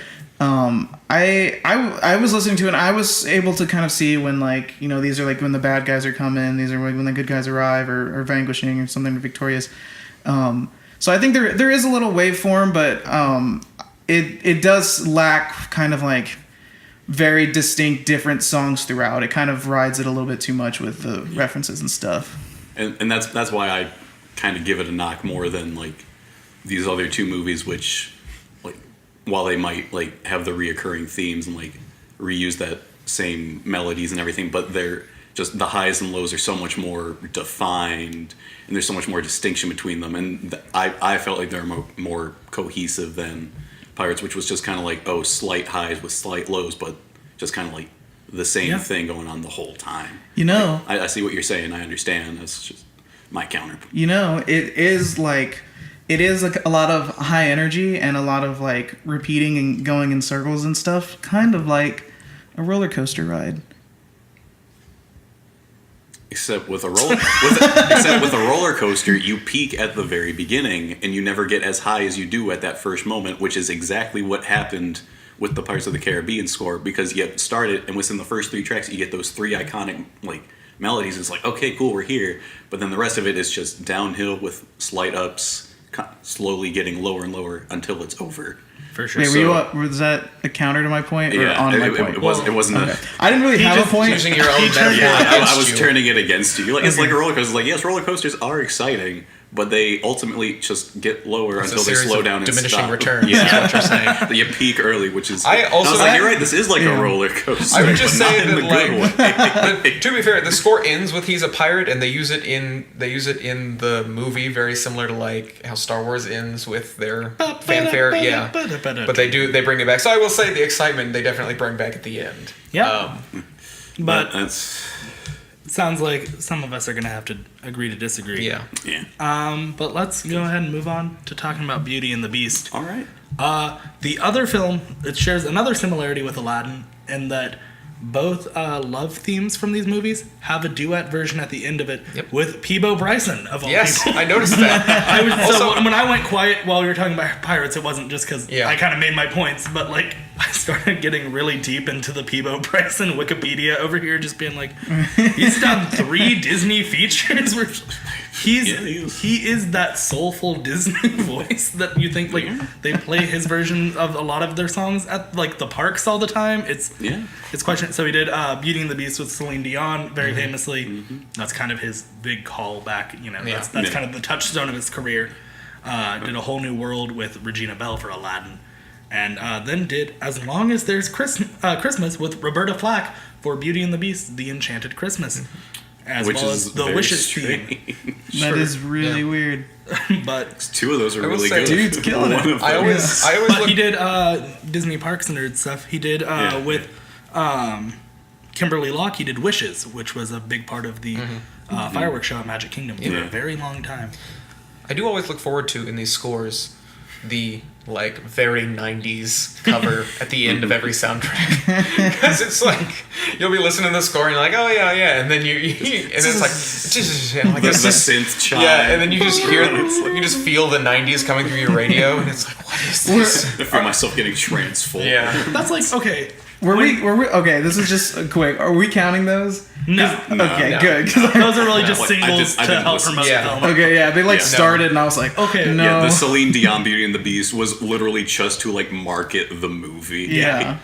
I was listening to it, and I was able to kind of see when these are like when the bad guys are coming, these are like when the good guys arrive or vanquishing or something victorious. So I think there is a little waveform, but it does lack kind of like very distinct different songs throughout. It kind of rides it a little bit too much with the references and stuff. And that's why I kind of give it a knock more than like these other two movies, which like while they might like have the reoccurring themes and like reuse that same melodies and everything, but just the highs and lows are so much more defined, and there's so much more distinction between them. And I felt like they're more cohesive than Pirates, which was just kind of like, slight highs with slight lows, but just kind of like the same thing going on the whole time. I see what you're saying. I understand. That's just my counter. It is like a lot of high energy and a lot of like repeating and going in circles and stuff, kind of like a roller coaster ride. Except with a roller coaster, you peak at the very beginning, and you never get as high as you do at that first moment, which is exactly what happened with the Pirates of the Caribbean score, because you start it, and within the first 3 tracks, you get those 3 iconic like melodies. It's like, okay, cool, we're here, but then the rest of it is just downhill with slight ups, slowly getting lower and lower until it's over. For sure. Wait, was that a counter to my point or on my point? It wasn't. Okay. I didn't really have a point. Using your own metaphor I was you. turning it against you. It's like a roller coaster. Like, yes, roller coasters are exciting, but they ultimately just get lower until they slow down and diminishing stop. returns. Yeah, that's what you're saying. You peak early, which is. I was like, you're right. This is like a roller coaster. I would just but say not in that, the good way. to be fair, the score ends with "He's a pirate," and they use it in the movie, very similar to like how Star Wars ends with their fanfare. Yeah, but they bring it back. So I will say the excitement they definitely bring back at the end. Yeah, but that's. It sounds like some of us are going to have to agree to disagree. Yeah. But let's go ahead and move on to talking about Beauty and the Beast. All right. The other film, it shares another similarity with Aladdin in that both love themes from these movies have a duet version at the end of it with Peebo Bryson, of all people. I noticed that. So when I went quiet while we were talking about Pirates, it wasn't just because I kind of made my points, but like I started getting really deep into the Peebo Bryson Wikipedia over here, just being like, he's done 3 Disney features where he is that soulful Disney voice that you think like they play his version of a lot of their songs at like the parks all the time. It's quite. So he did Beauty and the Beast with Celine Dion very famously. That's kind of his big callback. That's kind of the touchstone of his career. Did A Whole New World with Regina Bell for Aladdin, and then did As Long as There's Christmas with Roberta Flack for Beauty and the Beast: The Enchanted Christmas. As Which well is as the very Wishes strange. theme. That is really weird. But 2 of those are really say, good. dude's killing it. One of I them- always But look. he did Disney Parks and Nerd stuff. He did with Kimberly Locke. He did Wishes, which was a big part of the fireworks show at Magic Kingdom for a very long time. I do always look forward to in these scores the like very 90s cover at the end of every soundtrack, because it's like you'll be listening to the score and you're like, oh yeah, and then and it's like the synth chime. yeah, and then you just hear you just feel the 90s coming through your radio, and it's like, what is this? I feel myself getting transformed. Yeah, That's like, okay. Were we okay, this is just quick. Are we counting those? No. Okay, No. good. 'Cause Those are really just I singles didn't to help listen. promote Yeah. the film. okay, yeah, they like Yeah. started and I was like, Okay. no. Yeah, the Celine Dion Beauty and the Beast was literally just to like market the movie. Yeah.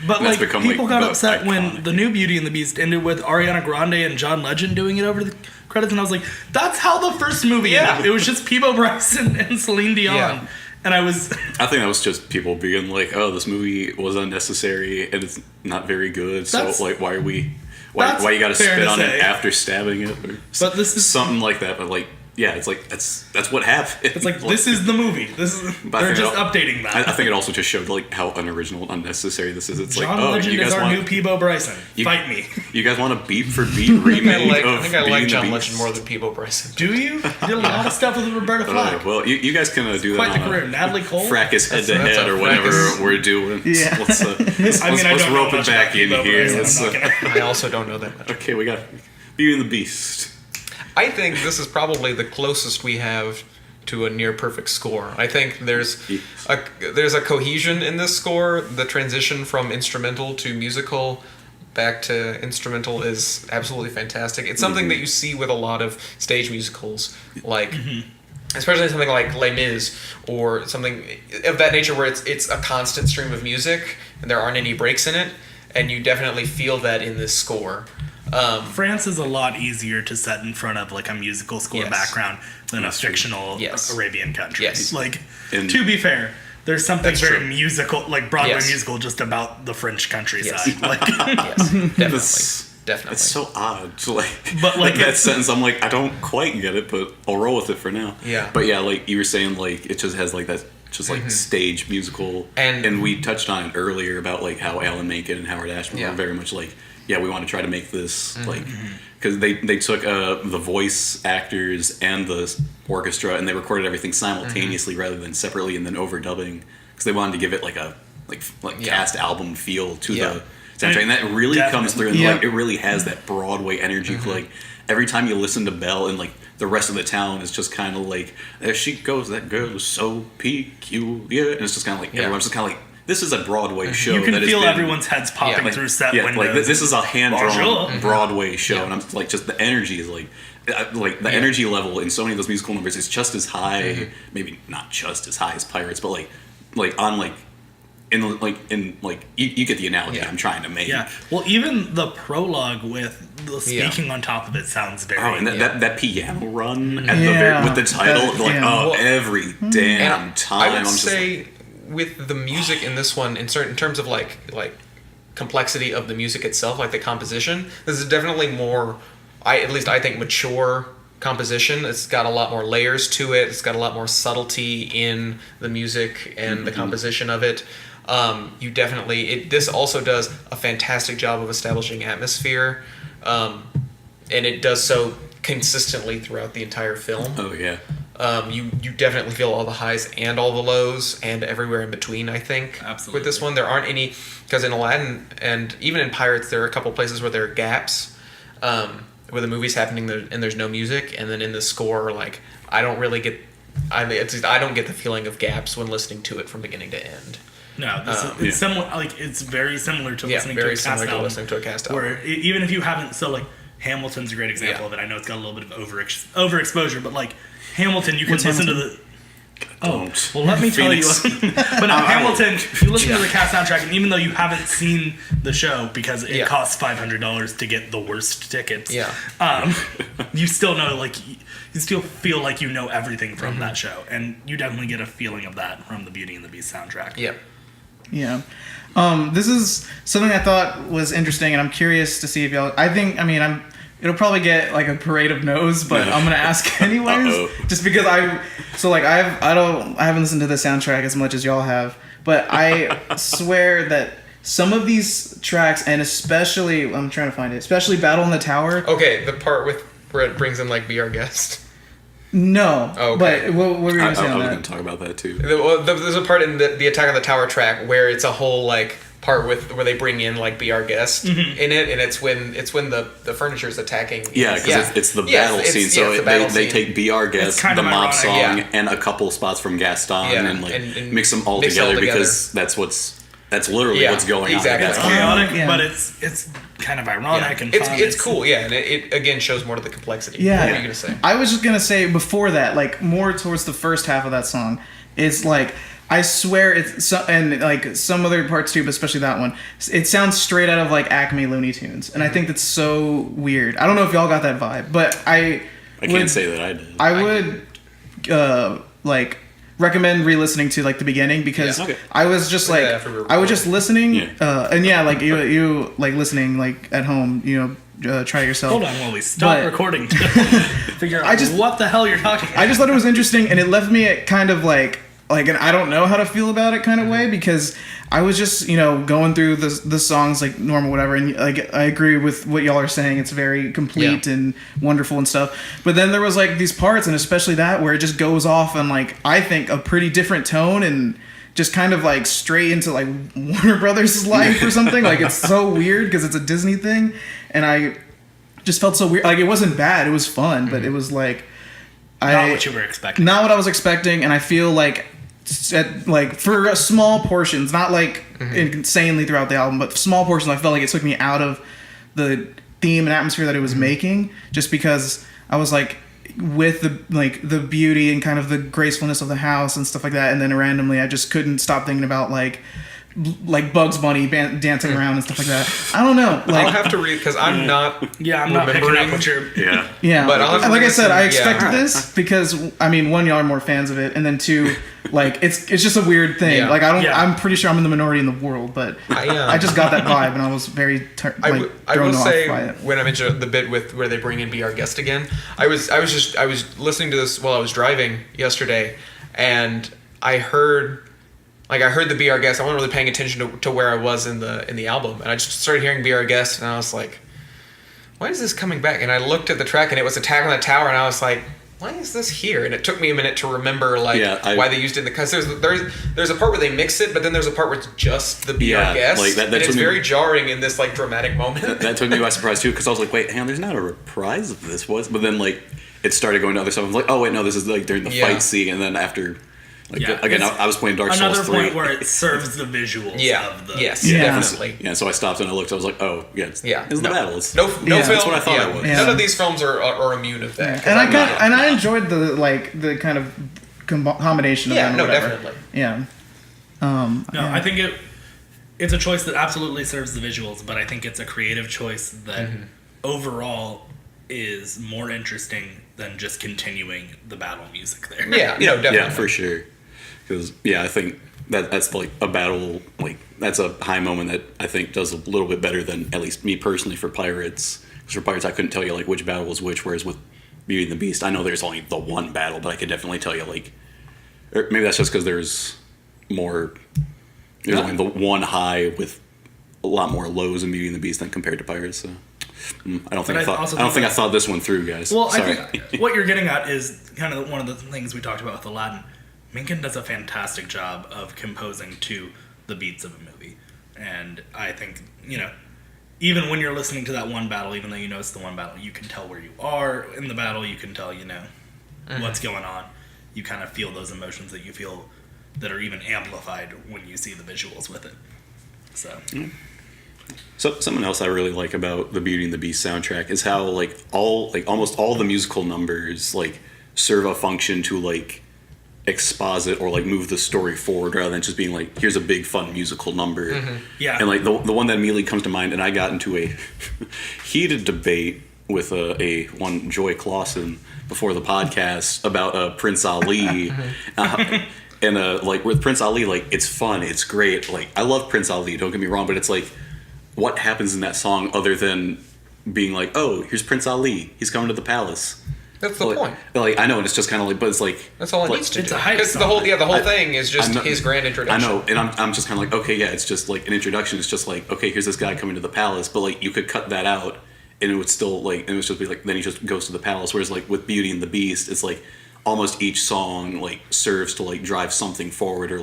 But That's like become, people like, got the upset when iconic. the new Beauty and the Beast ended with Ariana Grande and John Legend doing it over the credits, and I was like, that's how the first movie ended. It was just Peebo Bryson and Celine Dion. Yeah. And I was I think that was just people being like, "Oh, this movie was unnecessary and it's not very good." So, That's- like, why you got to fair spit to on say. it after stabbing it? Or But this is- something like that. But like, yeah, it's like that's what happened. it's like this is the movie. This is But I they're think just updating that. I think it also just showed like how unoriginal, unnecessary this is. It's John like, oh, Legend you is guys our want new Peebo Bryson. You- Fight me. you guys want a beat for beat remake I of think I Beauty like and the John Beast? Legend more than Peebo Bryson. Do you? He did a lot of stuff with Roberta Flack. Well, you guys can do Quite that the on career. Natalie Cole. Fracas head to That's head a or whatever Fracas. we're doing. Yeah. Let's I mean, I let's don't know rope it much back about in Peebo here. Bryson, Let's, I'm not gonna- I also don't know that much. okay, we got Beauty and the Beast. I think this is probably the closest we have to a near perfect score. I think there's a cohesion in this score. The transition from instrumental to musical back to instrumental is absolutely fantastic. It's something that you see with a lot of stage musicals, like especially something like Les Mis or something of that nature, where it's a constant stream of music and there aren't any breaks in it, and you definitely feel that in this score. France is a lot easier to set in front of like a musical score Yes. background than a fictional Yes. Arabian country. Yes. Like, And- to be fair, there's something That's very true. musical, like Broadway Yes. musical, just about the French countryside. Yes. Like, Yes, definitely. definitely. It's so odd. To But, like, that sentence, I'm like, I don't quite get it, but I'll roll with it for now. Yeah. But yeah, like you were saying, like it just has like that, just like stage musical, And we touched on it earlier about like how Alan Menken and Howard Ashman Yeah. were very much like, yeah, we want to try to make this like, because they took the voice actors and the orchestra and they recorded everything simultaneously rather than separately and then overdubbing, because they wanted to give it like a cast album feel to the soundtrack, and that really comes through. And like it really has that Broadway energy. Like every time you listen to Belle and like the rest of the town is just kind of like, there she goes, that girl is so peculiar, and it's just kind of like everyone's just kind of like, this is a Broadway show. You can that feel has been, everyone's heads popping through set windows. like this is a hand-drawn Bonjour. Broadway show, and I'm like, just the energy is like the energy level in so many of those musical numbers is just as high, maybe not just as high as Pirates, but like on like in you get the analogy I'm trying to make. Yeah. Well, even the prologue with the speaking on top of it sounds very. Oh, and that piano run at the very, with the title, every damn time. I would I'm just say with the music in this one, in terms of like complexity of the music itself, like the composition, this is definitely more. At least I think mature composition. It's got a lot more layers to it. It's got a lot more subtlety in the music and the composition of it. You definitely this also does a fantastic job of establishing atmosphere, and it does so consistently throughout the entire film. Oh yeah. You definitely feel all the highs and all the lows and everywhere in between, I think. Absolutely. With this one, there aren't any, because in Aladdin and even in Pirates, there are a couple places where there are gaps, where the movie's happening and there's no music, and then in the score, like, I don't really get, I don't get the feeling of gaps when listening to it from beginning to end. No, it's similar. Like it's very similar to listening to a cast album. Listening to a cast album. Where even if you haven't, so like Hamilton's a great example of it. I know it's got a little bit of overexposure, but like Hamilton, you can listen to the. Oh, well, let me tell you. But no, Hamilton, you listen to the cast soundtrack, and even though you haven't seen the show because it costs $500 to get the worst tickets, you still know, like, you still feel like you know everything from that show, and you definitely get a feeling of that from the Beauty and the Beast soundtrack. Yep. Yeah. This is something I thought was interesting, and I'm curious to see if y'all. It'll probably get like a parade of no's, but I'm gonna ask anyways, just because I haven't listened to the soundtrack as much as y'all have, but I swear that some of these tracks, and especially I'm trying to find it, especially Battle in the Tower. Okay, the part where it brings in like Be Our Guest. No. Okay. But what were you gonna say I on was that? going to talk about that too. There's a part in the Attack on the Tower track where it's a whole like part where they bring in like Be Our Guest in it, and it's when the furniture is attacking. Yeah, because it's the battle scene. So they take Be Our Guest, the mob song, and a couple spots from Gaston, and mix them all together because that's literally what's going on. It's chaotic, but it's kind of ironic and fun. It's cool, and it again shows more to the complexity. Yeah. What were you gonna say? I was just gonna say before that, like more towards the first half of that song, it's like I swear it's and like some other parts too, but especially that one. It sounds straight out of like Acme Looney Tunes, and I think that's so weird. I don't know if y'all got that vibe, but I can't say that I did. I would like recommend re-listening to like the beginning because I was just like I was just listening and like you like listening like at home, try it yourself. Hold on while we stop recording to figure out what the hell you're talking about. I just thought it was interesting, and it left me at kind of like an I don't know how to feel about it kind of way, because I was just going through the songs like normal whatever, and like I agree with what y'all are saying. It's very complete and wonderful and stuff. But then there was like these parts, and especially that where it just goes off on like I think a pretty different tone and just kind of like straight into like Warner Brothers' life or something. Like it's so weird because it's a Disney thing, and I just felt so weird. Like it wasn't bad, it was fun, but it was like not what you were expecting. Not what I was expecting, and I feel like for small portions, not like insanely throughout the album, but small portions, I felt like it took me out of the theme and atmosphere that it was making, just because I was like with the beauty and kind of the gracefulness of the house and stuff like that, and then randomly I just couldn't stop thinking about like like Bugs Bunny dancing around and stuff like that. I don't know. Like, I'll have to read because I'm not. Yeah, I'm not picking up what you're. Yeah. yeah, But I'll have to like I said, I listen- yeah. expected this because I mean, one, y'all are more fans of it, and then two, like it's just a weird thing. Yeah. Like I don't, Yeah. I'm pretty sure I'm in the minority in the world, but I just got that vibe, and I was very I thrown will off say by it. when I mentioned the bit with where they bring in Be Our Guest again, I was listening to this while I was driving yesterday, and I heard the Be Our Guest. I wasn't really paying attention to where I was in the album, and I just started hearing Be Our Guest, and I was like, why is this coming back? And I looked at the track, and it was Attack on the Tower, and I was like, why is this here? And it took me a minute to remember why they used it. Because there's a part where they mix it, but then there's a part where it's just the Be Our Guest, like that and it's took me- very jarring in this like dramatic moment. That took me by surprise too, because I was like, wait, hang on, there's not a reprise of this, was? But then like it started going to other stuff. I was like, oh wait, no, this is like during the Yeah. fight scene, and then after, like Yeah, again, it's I was playing Dark Another Souls 3. point where it serves the visuals Yeah. of the. Yes. Yeah. Definitely. Yeah, so I stopped and I looked. I was like, oh yeah, it's the battle. It's, No Yeah. film. That's what I thought it was. Yeah. None of these films are immune of that. 'cause And I'm not- I enjoyed the kind of combination of Yeah, them. or no, whatever. definitely. Yeah. No, yeah. I think it's a choice that absolutely serves the visuals, but I think it's a creative choice that overall is more interesting than just continuing the battle music there. Yeah, definitely. yeah, for sure. Because I think that's like a battle, like that's a high moment that I think does a little bit better than at least me personally for Pirates. Because for Pirates, I couldn't tell you like which battle was which. Whereas with Beauty and the Beast, I know there's only the one battle, but I could definitely tell you like, or maybe that's just because there's more. There's only the one high with a lot more lows in Beauty and the Beast than compared to Pirates. So I don't think I thought this one through, guys. Well, Sorry. I think what you're getting at is kind of one of the things we talked about with Aladdin. Minkin does a fantastic job of composing to the beats of a movie. And I think, even when you're listening to that one battle, even though you know it's the one battle, you can tell where you are in the battle. You can tell, what's going on. You kind of feel those emotions that you feel that are even amplified when you see the visuals with it. So something else I really like about the Beauty and the Beast soundtrack is how almost all the musical numbers serve a function to exposit or move the story forward rather than just being here's a big fun musical number. Yeah. And the one that immediately comes to mind, and I got into a heated debate with a one Joy Clausen before the podcast about Prince Ali. And with Prince Ali, it's fun, it's great. I love Prince Ali, don't get me wrong, but it's what happens in that song other than being oh, here's Prince Ali, he's coming to the palace. That's the point. I know, and it's just kind of but it's that's all it needs to it's do. a hype Because the song. whole thing is just his grand introduction. I know, and I'm just kind of okay, yeah, it's just an introduction. It's just okay, here's this guy coming to the palace, but you could cut that out, and it would still it would just be then he just goes to the palace. Whereas with Beauty and the Beast, it's almost each song serves to drive something forward or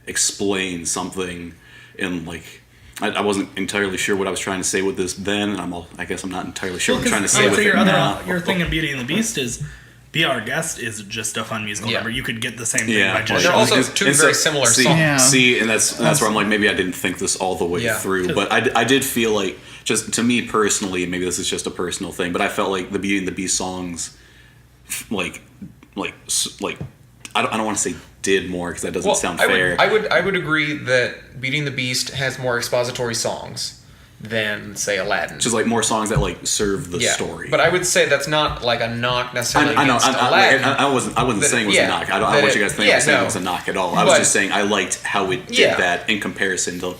explain something, and I wasn't entirely sure what I was trying to say with this then, and I guess I'm not entirely sure what I'm trying to say with it now. Your thing in Beauty and the Beast is Be Our Guest is just a fun musical number. You could get the same thing by just They're also and two very similar songs. Yeah. See, and that's where I'm maybe I didn't think this all the way through, but I did feel just to me personally, and maybe this is just a personal thing, but I felt the Beauty and the Beast songs, I don't want to say did more because that doesn't sound fair. I would agree that Beauty and the Beast has more expository songs than say Aladdin. Just more songs that serve the story. But I would say that's not a knock necessarily I know. against Aladdin. I wasn't saying it was a knock. I don't want you guys to think I was saying it was a knock at all. I was just saying I liked how it did that in comparison to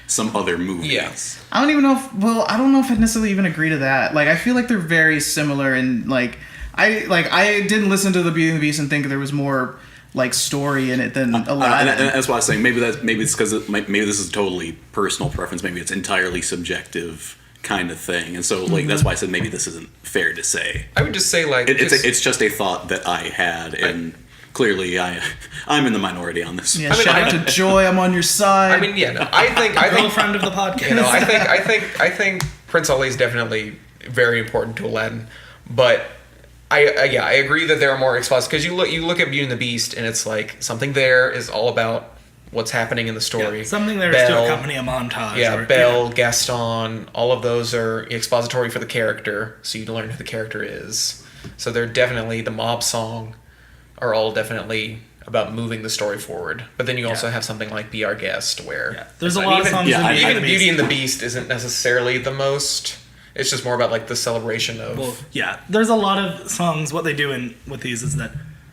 some other movies. Yes. I don't even know I don't know if I'd necessarily even agree to that. I feel they're very similar and I didn't listen to the Beauty and the Beast and think there was more story in it than Aladdin. And that's why I was saying maybe it's because maybe this is totally personal preference. Maybe it's entirely subjective kind of thing, and so that's why I said maybe this isn't fair to say. I would just say it's just a thought that I had, and clearly I'm in the minority on this. Yeah, shout out to Joy, I'm on your side. I think girlfriend of the podcast. I think Prince Ali is definitely very important to Aladdin, but I agree that there are more exposed because you look at Beauty and the Beast and it's something there is all about what's happening in the story. Yeah, something there is to accompany a montage. Yeah, Belle, Gaston, all of those are expository for the character, so you learn who the character is. So they're definitely the mob song are all definitely about moving the story forward. But then you also have something like Be Our Guest, where there's a lot of songs Yeah, in Beauty and even the Beauty and Beast. the Beast isn't necessarily the most. It's just more about like the celebration of. Well, yeah, there's a lot of songs. What they do with these is that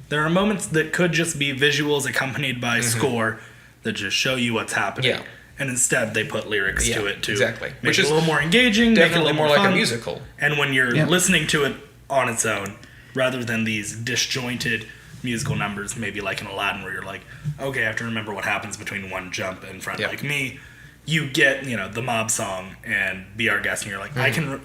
there are moments that could just be visuals accompanied by score that just show you what's happening. Yeah. And instead they put lyrics to it to exactly. make Which it is a little more engaging, make it a definitely little more like fun. a musical. And when you're Yeah. listening to it on its own, rather than these disjointed musical numbers, maybe like in Aladdin, where you're like, okay, I have to remember what happens between one jump and Friend Yeah. Like Me. You get, the mob song and Be Our Guest, and you're like, I can,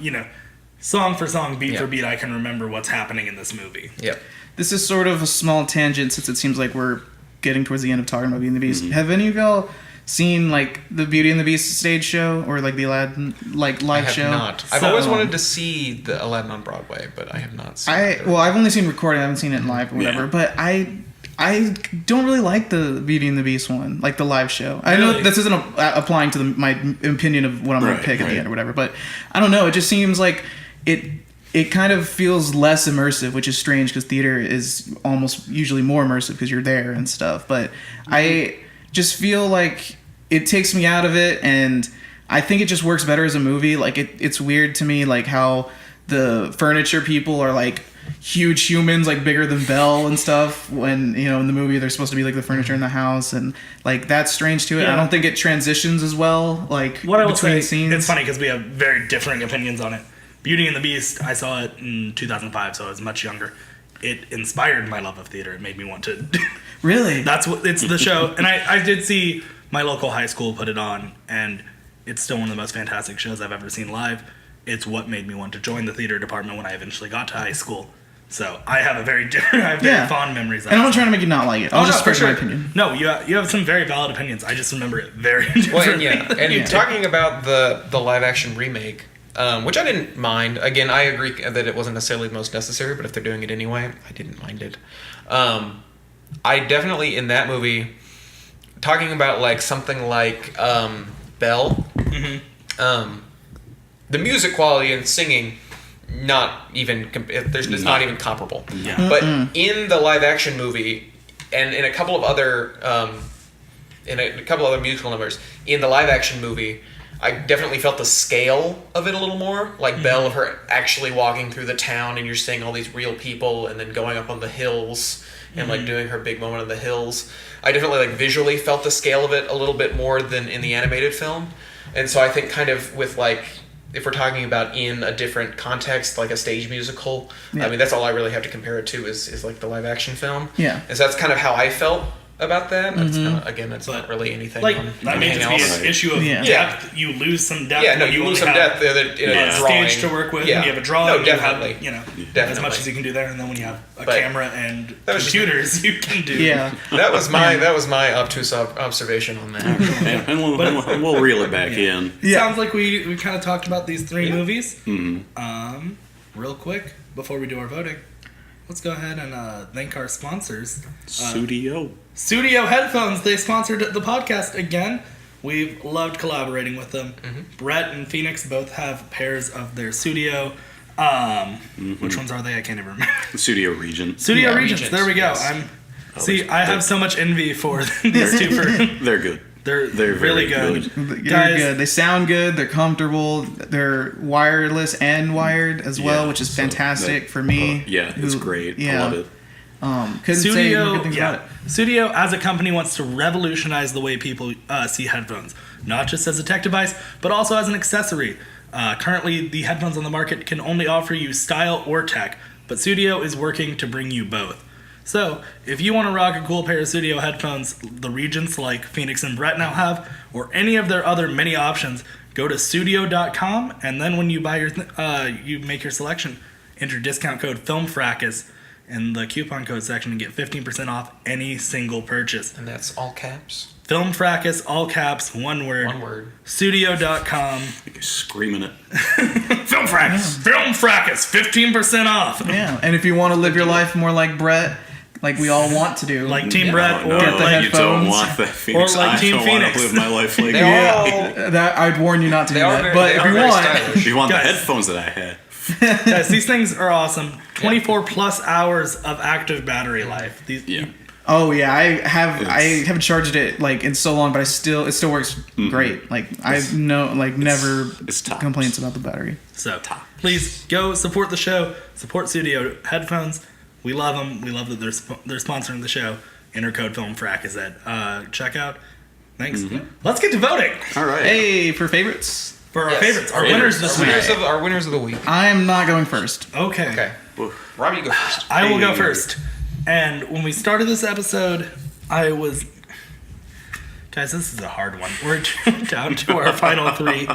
song for song, beat Yeah. for beat, I can remember what's happening in this movie. Yep. This is sort of a small tangent since it seems like we're getting towards the end of talking about Beauty and the Beast. Have any of y'all seen like the Beauty and the Beast stage show or like the Aladdin like I live have show? not. I've always wanted to see the Aladdin on Broadway, but I have not seen it. I've only seen recording. I haven't seen it in live or whatever. Yeah. But I don't really like the Beauty and the Beast one, like the live show. I know Really? this isn't applying to my opinion of what I'm going Right, to pick at the right. end or whatever. But I don't know. It just seems like it kind of feels less immersive, which is strange because theater is almost usually more immersive because you're there and stuff. But I just feel like it takes me out of it, and I think it just works better as a movie. Like it's weird to me, like how the furniture people are like huge humans, like bigger than Belle and stuff. When in the movie they're supposed to be like the furniture in the house, and like that's strange to it. Yeah. I don't think it transitions as well. Like What I will between say, scenes. it's funny because we have very differing opinions on it. Beauty and the Beast, I saw it in 2005, so I was much younger. It inspired my love of theater. It made me want to. Really? It's the show, and I did see my local high school put it on, and it's still one of the most fantastic shows I've ever seen live. It's what made me want to join the theater department when I eventually got to high school. So I have very fond memories of it. And I'm not trying to make you not like it. I'll just for express my opinion. No, you have some very valid opinions. I just remember it very differently. Well, and talking about the live action remake, which I didn't mind. Again, I agree that it wasn't necessarily the most necessary, but if they're doing it anyway, I didn't mind it. I definitely, in that movie, talking about like something like Belle, the music quality and singing, not even it's not even comparable. Yeah. But in the live action movie, and in a couple of other musical numbers, in the live action movie, I definitely felt the scale of it a little more. Like Belle, of her actually walking through the town, and you're seeing all these real people, and then going up on the hills and like doing her big moment on the hills. I definitely like visually felt the scale of it a little bit more than in the animated film. And so I think kind of with like, if we're talking about in a different context, like a stage musical, Yeah. I mean, that's all I really have to compare it to is like the live action film. Yeah. And so that's kind of how I felt about that. It's not, again, that's not really anything Like, on that may anything just be else. an issue of Yeah. depth. You lose some depth. Yeah, no, when you lose only some have depth in a a drawing. stage to work with, Yeah. and you have a drawing, No, you definitely. have, as Definitely. much as you can do there, and then when you have a But camera and that was just- computers, you can do. Yeah. That was my obtuse observation on that. and we'll reel it back in. Yeah. Sounds like we kind of talked about these three movies. Real quick, before we do our voting, let's go ahead and thank our sponsors. Studio. Studio Headphones, they sponsored the podcast again. We've loved collaborating with them. Brett and Phoenix both have pairs of their Studio. Which ones are they? I can't even remember. Studio Regent. Studio Yeah, Regents. Regents, There we go. yes. I have so much envy for these two. They're good. They're very really good. They're Guys- good. They sound good. They're comfortable. They're wireless and wired as well, Yeah, which is so fantastic that- for me. Yeah, it's who- great. Yeah. I love it. Couldn't say more good things about it. Studio as a company wants to revolutionize the way people see headphones, not just as a tech device, but also as an accessory. Currently, the headphones on the market can only offer you style or tech, but Studio is working to bring you both. So, if you want to rock a cool pair of Studio headphones, the Regents like Phoenix and Brett now have, or any of their other many options, go to studio.com, and then when you buy you make your selection, enter discount code FilmFracas in the coupon code section and get 15% off any single purchase. And that's all caps. Film Fracas, all caps, one word. One word. Studio.com. You're screaming it. Film Fracas. Film Fracas, 15% off. Yeah, and if you want to live your life more like Brett, like we all want to do, Like Team Brett, No, or Get the like you don't headphones. want that, Phoenix. Or like I Team don't want Phoenix. to live my life like They that. all that I'd warn you not to do they are that. very, But they if are you very want, stylish. You want the Guys. headphones that I had. Guys, these things are awesome. 24 plus hours of active battery life. These, Yeah. Oh yeah, I haven't charged it like in so long, but it still works great. Like I've never it's tops. complaints about the battery. So please go support the show. Support Studio Headphones. We love them. We love that they're sponsoring the show. Enter code film Fracas at checkout. Thanks. Let's get to voting. All right. Hey, for favorites. For our favorites, our winners this week. Our winners of the week. I am not going first. Okay. Okay. Robbie, you go first. I will go first. And when we started this episode, I was... Guys, this is a hard one. We're down to our final three.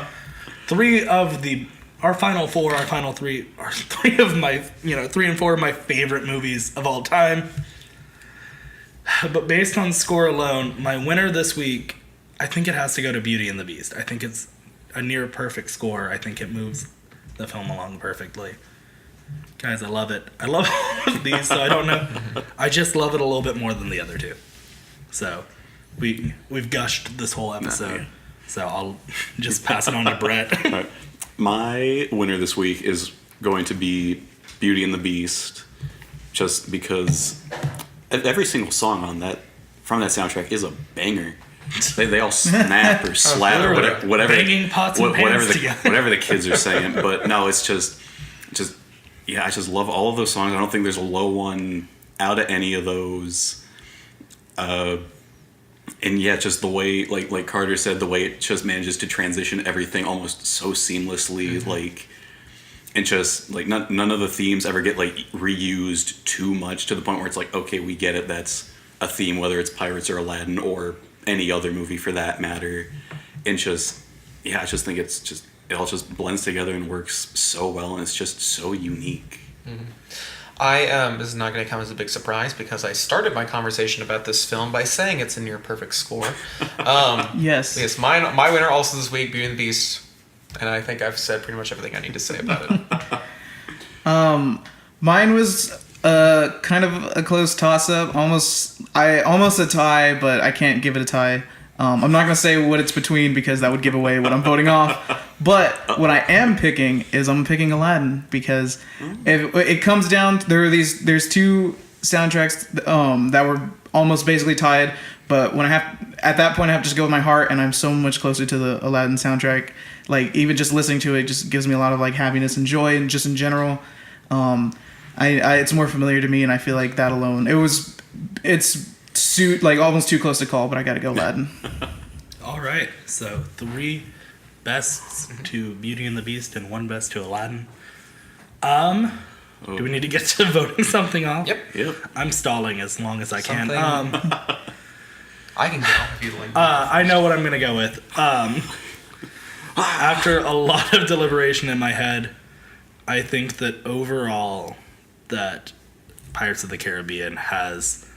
Our final four, our final three are three of my, 3 and 4 of my favorite movies of all time. But based on score alone, my winner this week, I think it has to go to Beauty and the Beast. I think it's a near perfect score. I think it moves the film along perfectly. Guys, I love it. I love all of these, so I don't know. I just love it a little bit more than the other two. So we've gushed this whole episode. So I'll just pass it on to Brett. All right. My winner this week is going to be Beauty and the Beast, just because every single song from that soundtrack is a banger. They all snap or slap or whatever. Banging pots and pans together. Whatever the kids are saying. But no, it's just I just love all of those songs. I don't think there's a low one out of any of those. And yeah, just the way, like Carter said, the way it just manages to transition everything almost so seamlessly, and just like none of the themes ever get like reused too much to the point where it's like, okay, we get it. That's a theme, whether it's Pirates or Aladdin or any other movie for that matter. And I just think it all just blends together and works so well, and it's just so unique. This is not going to come as a big surprise because I started my conversation about this film by saying it's a near perfect score. Yes. Yes, my winner also this week, Beauty and the Beast, and I think I've said pretty much everything I need to say about it. Mine was kind of a close toss-up, almost a tie, but I can't give it a tie. I'm not going to say what it's between because that would give away what I'm voting off. But what I am picking is I'm picking Aladdin because if it comes down, there's two soundtracks that were almost basically tied. But at that point I have to just go with my heart, and I'm so much closer to the Aladdin soundtrack. Like even just listening to it just gives me a lot of like happiness and joy, and just in general, it's more familiar to me, and I feel like that alone like almost too close to call, but I gotta go Aladdin. All right, so 3 bests to Beauty and the Beast and 1 best to Aladdin. Do we need to get to voting something off? Yep. I'm stalling as long as I can. I can go if you like. I know what I'm gonna go with. After a lot of deliberation in my head, I think that overall that Pirates of the Caribbean has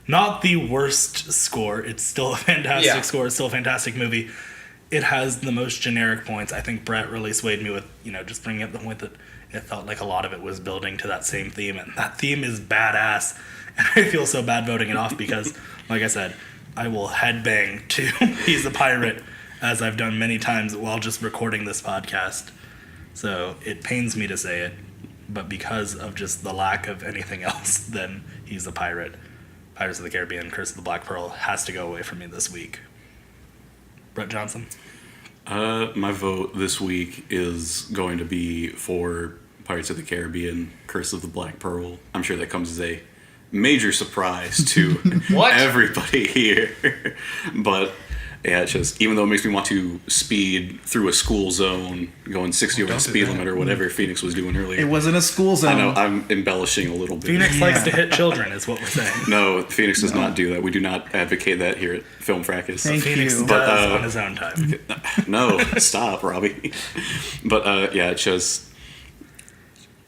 not the worst score. It's still a fantastic score. It's still a fantastic movie. It has the most generic points. I think Brett really swayed me with, just bringing up the point that it felt like a lot of it was building to that same theme. And that theme is badass. And I feel so bad voting it off because, like I said, I will headbang to He's a Pirate, as I've done many times while just recording this podcast. So it pains me to say it. But because of just the lack of anything else, then He's a Pirate. Pirates of the Caribbean, Curse of the Black Pearl has to go away from me this week. Brett Johnson? My vote this week is going to be for Pirates of the Caribbean, Curse of the Black Pearl. I'm sure that comes as a major surprise to everybody here. But yeah, it's just, even though it makes me want to speed through a school zone, going 60 over the speed limit or whatever Phoenix was doing earlier. It wasn't a school zone. I know, I'm embellishing a little bit. Phoenix likes to hit children, is what we're saying. No, Phoenix does not do that. We do not advocate that here at Film Fracas. Thank Phoenix you. does on his own time. No, stop, Robbie. But yeah, it's just,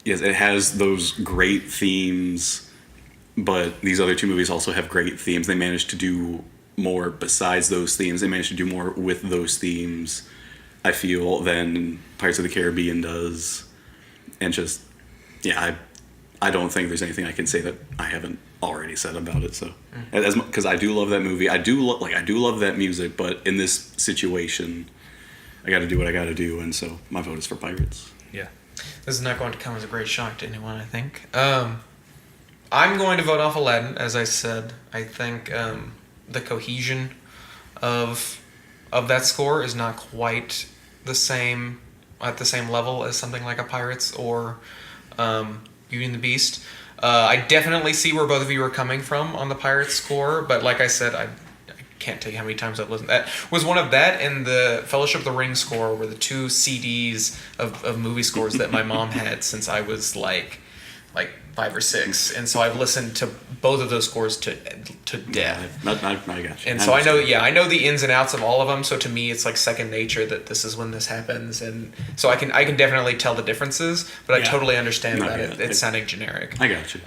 yes, it has those great themes, but these other two movies also have great themes. They managed to do more besides those themes. They managed to do more with those themes, I feel, than Pirates of the Caribbean does. And just, yeah, I don't think there's anything I can say that I haven't already said about it. So, because I do love that movie, I do love that music, but in this situation, I got to do what I got to do, and so my vote is for Pirates. Yeah. This is not going to come as a great shock to anyone, I think. I'm going to vote off Aladdin, as I said. I think the cohesion of that score is not quite the same at the same level as something like a Pirates or Beauty and the Beast. I definitely see where both of you are coming from on the Pirates score, but like I said, I can't tell you how many times I've listened. That was one of that and the Fellowship of the Ring score were the two CDs of movie scores that my mom had since I was like 5 or 6, and so I've listened to both of those scores to death. I got you. And so I know the ins and outs of all of them. So to me, it's like second nature that this is when this happens, and so I can definitely tell the differences. But I totally understand that it's sounding generic. I got you.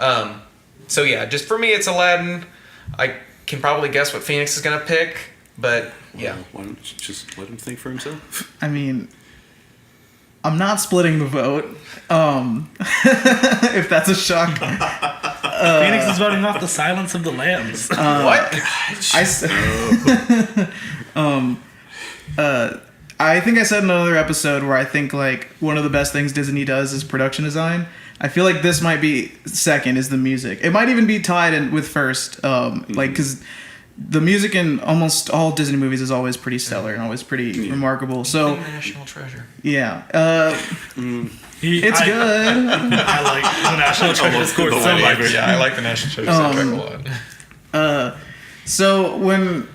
So yeah, just for me, it's Aladdin. I can probably guess what Phoenix is gonna pick, but yeah. Well, why don't you just let him think for himself? I mean, I'm not splitting the vote. If that's a shock. Phoenix is voting off the Silence of the Lambs. What? I think I said in another episode where I think like one of the best things Disney does is production design. I feel like this might be second is the music. It might even be tied in with first, like because the music in almost all Disney movies is always pretty stellar and always pretty remarkable. So National treasure. Yeah, it's good. I like the National Treasure score so much. Yeah, I like the National Treasure soundtrack a lot. So when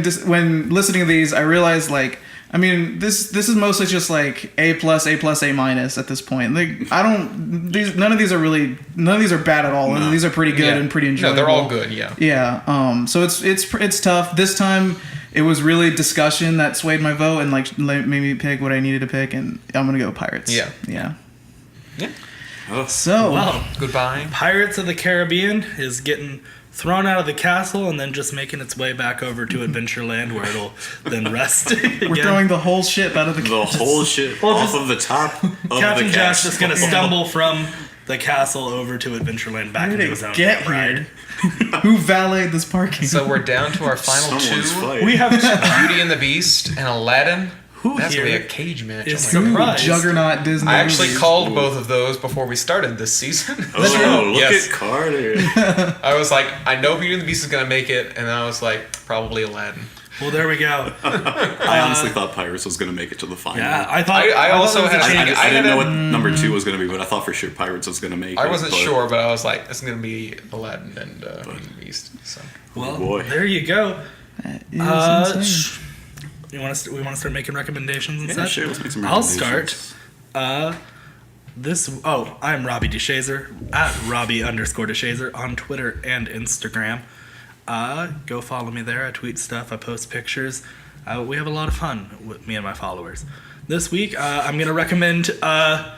listening to these, I realized like. I mean, this is mostly just like A+, A+, at this point. Like, none of these are bad at all. No. These are pretty good and pretty enjoyable. No, they're all good. Yeah. Yeah. So it's tough. This time, it was really discussion that swayed my vote and like made me pick what I needed to pick, and I'm gonna go Pirates. Yeah. Yeah. Yeah. Oh. So. Well, goodbye. Pirates of the Caribbean is getting thrown out of the castle and then just making its way back over to Adventureland where it'll then rest again. We're throwing the whole ship out of the castle. The whole ship off of the top of Captain the Jack's castle. just going to stumble from the castle over to Adventureland back into his own ride. Who valeted this parking? So we're down to our final Someone's two. fighting. We have Beauty and the Beast and Aladdin. That's here going to be a cage match. is Oh my God. surprised. Juggernaut Disney. I actually movies. called both of those before we started this season. Oh, look Yes. at Carter. I was like, I know Beauty and the Beast is going to make it, and I was like, probably Aladdin. Well, there we go. I honestly thought Pirates was going to make it to the final. Yeah, I thought. I also thought it was had a a- change. I didn't know what Mm. number 2 was going to be, but I thought for sure Pirates was going to make it. I wasn't but- sure, but I was like, it's going to be Aladdin and Beauty and the Beast. So. Well, boy. there you go. That is insane. We want to start making recommendations and Yeah, such. sure. Let's make some I'll recommendations. start. I'm Robbie DeShazer at Robbie_DeShazer on Twitter and Instagram. Go follow me there. I tweet stuff. I post pictures. We have a lot of fun with me and my followers. This week, I'm going to recommend. I'm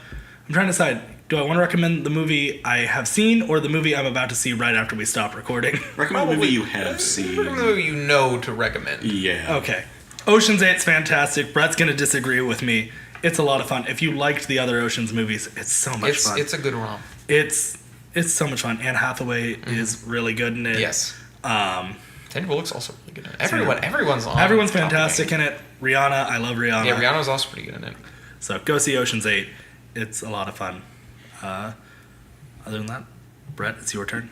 trying to decide. Do I want to recommend the movie I have seen or the movie I'm about to see right after we stop recording? Recommend a movie you have seen. What movie you know to recommend? Yeah. Okay. Ocean's 8's fantastic. Brett's going to disagree with me. It's a lot of fun. If you liked the other Ocean's movies, it's so much fun. It's a good romp. It's so much fun. Anne Hathaway is really good in it. Yes. Um, Sandra Bullock's also really good in it. Everyone's on. everyone's top of fantastic game. in it. Rihanna, I love Rihanna. Yeah, Rihanna's also pretty good in it. So go see Ocean's 8. It's a lot of fun. Other than that, Brett, it's your turn.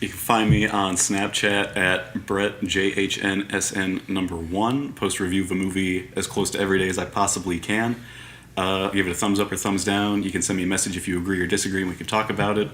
You can find me on Snapchat at Brett JHNSN1. Post a review of a movie as close to every day as I possibly can. Give it a thumbs up or thumbs down. You can send me a message if you agree or disagree, and we can talk about it.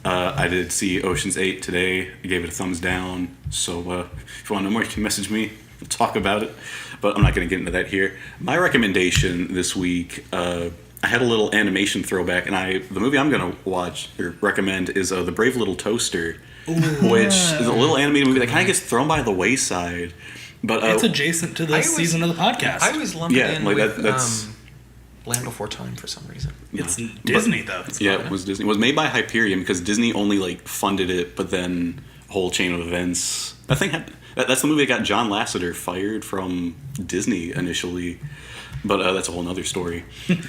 I did see Ocean's 8 today. I gave it a thumbs down. So if you want to know more, you can message me and talk about it. But I'm not going to get into that here. My recommendation this week, I had a little animation throwback, and the movie I'm going to watch or recommend is The Brave Little Toaster, which is a little animated movie that kind of gets thrown by the wayside. But It's adjacent to this season of the podcast. I always lump Yeah, it in like with that's- Land Before Time for some reason. it's Yeah. Disney, though. Yeah, it was Disney. It was made by Hyperion because Disney only funded it, but then a whole chain of events. I think that's the movie that got John Lasseter fired from Disney initially, but that's a whole other story.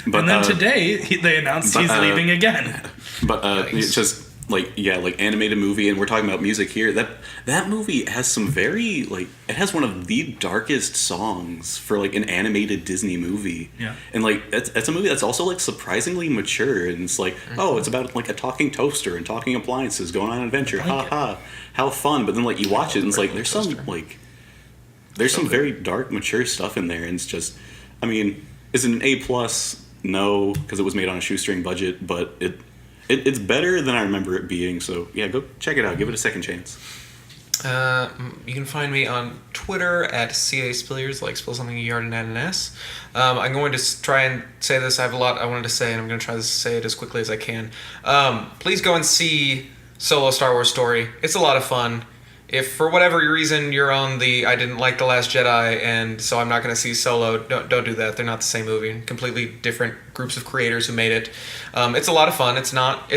But And then today, they announced he's leaving again. But it's just like animated movie, and we're talking about music here. That movie has some very like it has one of the darkest songs for like an animated Disney movie. Yeah. And like it's a movie that's also like surprisingly mature, and it's like it's about like a talking toaster and talking appliances going on an adventure. How fun! But then like you watch it and it's like there's some very dark, mature stuff in there, and it's just, I mean, is it an A+? No, because it was made on a shoestring budget, but it's better than I remember it being. So yeah, go check it out. Give it a second chance. You can find me on Twitter at CASpilliers, like spill something yard and add an S. I'm going to try and say this. I have a lot I wanted to say, and I'm going to try to say it as quickly as I can. Please go and see Solo Star Wars Story. It's a lot of fun. If for whatever reason you're on the I didn't like The Last Jedi and so I'm not going to see Solo, don't do that. They're not the same movie. Completely different groups of creators who made it. It's a lot of fun. It's not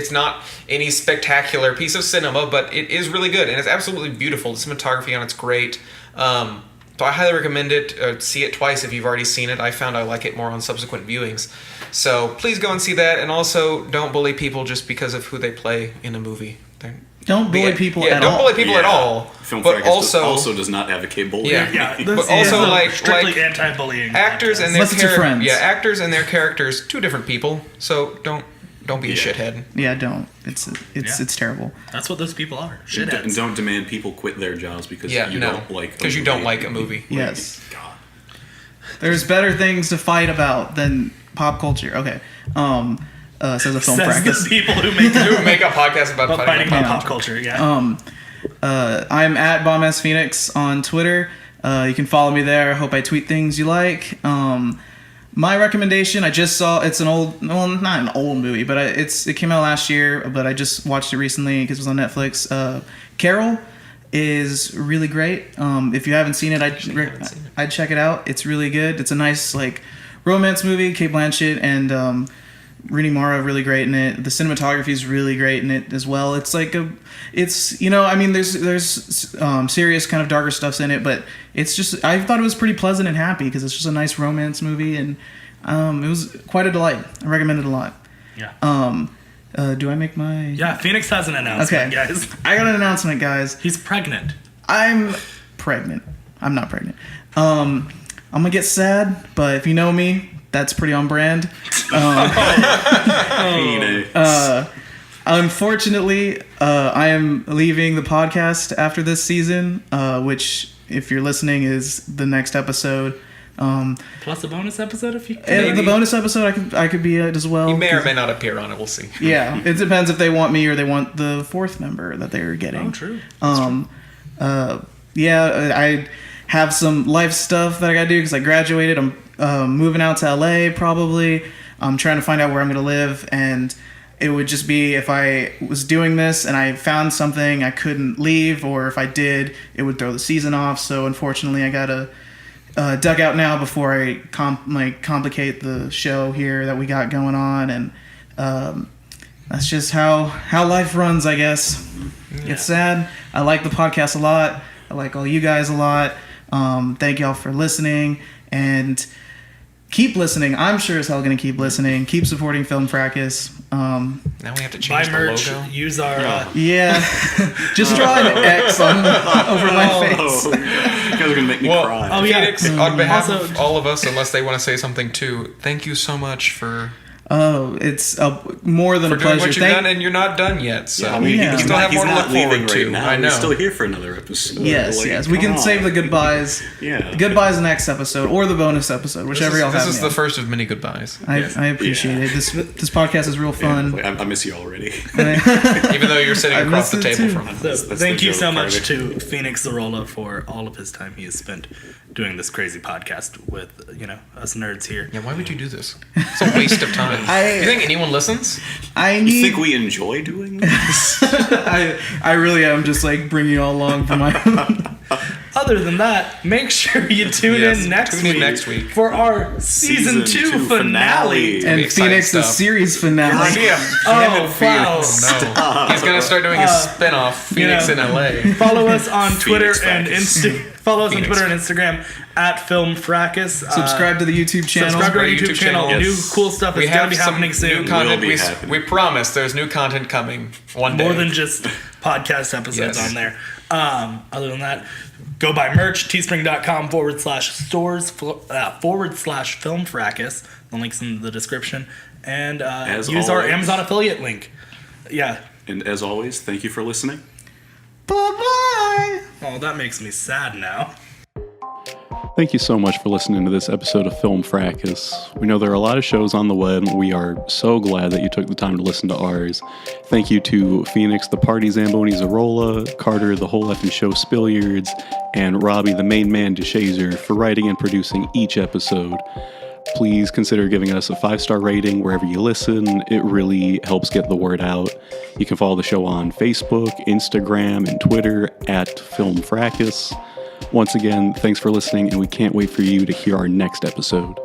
any spectacular piece of cinema, but it is really good and it's absolutely beautiful. The cinematography on it's great. So I highly recommend it. See it twice if you've already seen it. I found I like it more on subsequent viewings. So please go and see that, and also don't bully people just because of who they play in a movie. Don't bully people at all. Don't bully people at all. Film but Fracas also does not advocate bullying. Yeah, but also like strictly anti-bullying. Actors and their Unless it's your friends. Yeah, actors and their characters, two different people. So don't be a shithead. Yeah, don't. It's terrible. That's what those people are. And Shitheads. don't demand people quit their jobs because you don't like a movie. Yes. God. There's better things to fight about than pop culture. Okay. Says a film Says practice. the people who make a podcast about fighting about Yeah. pop culture. Yeah. I'm at BombSPhoenix on Twitter. You can follow me there. I hope I tweet things you like. My recommendation, I just saw, it's an old, well, not an old movie, but it came out last year, but I just watched it recently because it was on Netflix. Carol is really great. If you haven't seen it, I'd check it out. It's really good. It's a nice, like, romance movie. Cate Blanchett and Rooney Mara really great in it. The cinematography is really great in it as well. It's like there's serious kind of darker stuffs in it, but it's just, I thought it was pretty pleasant and happy because it's just a nice romance movie, and it was quite a delight. I recommend it a lot. Yeah. Do I make my... Yeah, Phoenix has an announcement, Okay. guys. I got an announcement, guys. He's pregnant. I'm pregnant. I'm not pregnant. I'm gonna get sad, but if you know me, that's pretty on brand. Unfortunately, I am leaving the podcast after this season, which, if you're listening, is the next episode. Plus a bonus episode if you can. And the bonus episode, I could be it as well. He may or may not appear on it. We'll see. Yeah, it depends if they want me or they want the fourth member that they're getting. Oh, true. Yeah, I have some life stuff that I gotta do because I graduated. I'm moving out to LA probably. I'm trying to find out where I'm gonna live, and it would just be if I was doing this and I found something I couldn't leave, or if I did, it would throw the season off. So unfortunately, I gotta duck out now before I complicate the show here that we got going on, and that's just how life runs, I guess. Yeah. It's sad. I like the podcast a lot. I like all you guys a lot. Thank y'all for listening, and keep listening. I'm sure as hell gonna keep listening. Keep supporting Film Fracas. Now we have to change Buy the merch. logo. Use our. Yeah, just draw an X over my face. You guys are gonna make me cry. Oh, yeah. Phoenix, on behalf Also- of all of us, unless they want to say something too, thank you so much for Oh, it's more than a doing pleasure. what you've done, and you're not done yet. So I mean, Yeah. we he's still not, have he's more to not look leaving forward right to. now. I know. He's still here for another episode. Yes, Like, yes. We come can on. save the goodbyes. Yeah. The goodbyes next epised or the bonus episode, whichever y'all This have. is the first of many goodbyes. I appreciate it. This podcast is real fun. Like, I miss you already. Even though you're sitting I across the missed it table too. from us. So That's thank the you joke, so much Carter. to Phoenix Zarola for all of his time he has spent doing this crazy podcast with us nerds here. Yeah, why would you do this? It's a waste of time. You think anyone listens? I You need. think we enjoy doing this? I really am just like bringing you all along for my. Other than that, make sure you tune Yes, in next tune in week next week. for our season 2 finale. and exciting Phoenix, the stuff. series finale. See ya. Oh, wow. No. He's gonna start doing a spin-off, Phoenix in LA. Follow us on Twitter Phoenix and Fracas. Instagram. Follow us Phoenix. on Twitter and Instagram at Film Fracas. Subscribe to the YouTube channel. Subscribe to our Our YouTube channel. Yes. New cool stuff is going to be happening new soon. content. Will be happening. We promise there's new content coming one day. More than just podcast episodes Yes. on there. Other than that, go buy merch, teespring.com/stores /film fracas. The link's in the description. And use our always. Amazon affiliate link. Yeah. And as always, thank you for listening. Bye-bye. Oh, that makes me sad now. Thank you so much for listening to this episode of Film Fracas. We know there are a lot of shows on the web. We are so glad that you took the time to listen to ours. Thank you to Phoenix, the Party Zamboni Zarola, Carter, the whole effing show Spilliards, and Robbie, the main man DeShazer, for writing and producing each episode. Please consider giving us a 5-star rating wherever you listen. It really helps get the word out. You can follow the show on Facebook, Instagram, and Twitter at Film Fracas. Once again, thanks for listening, and we can't wait for you to hear our next episode.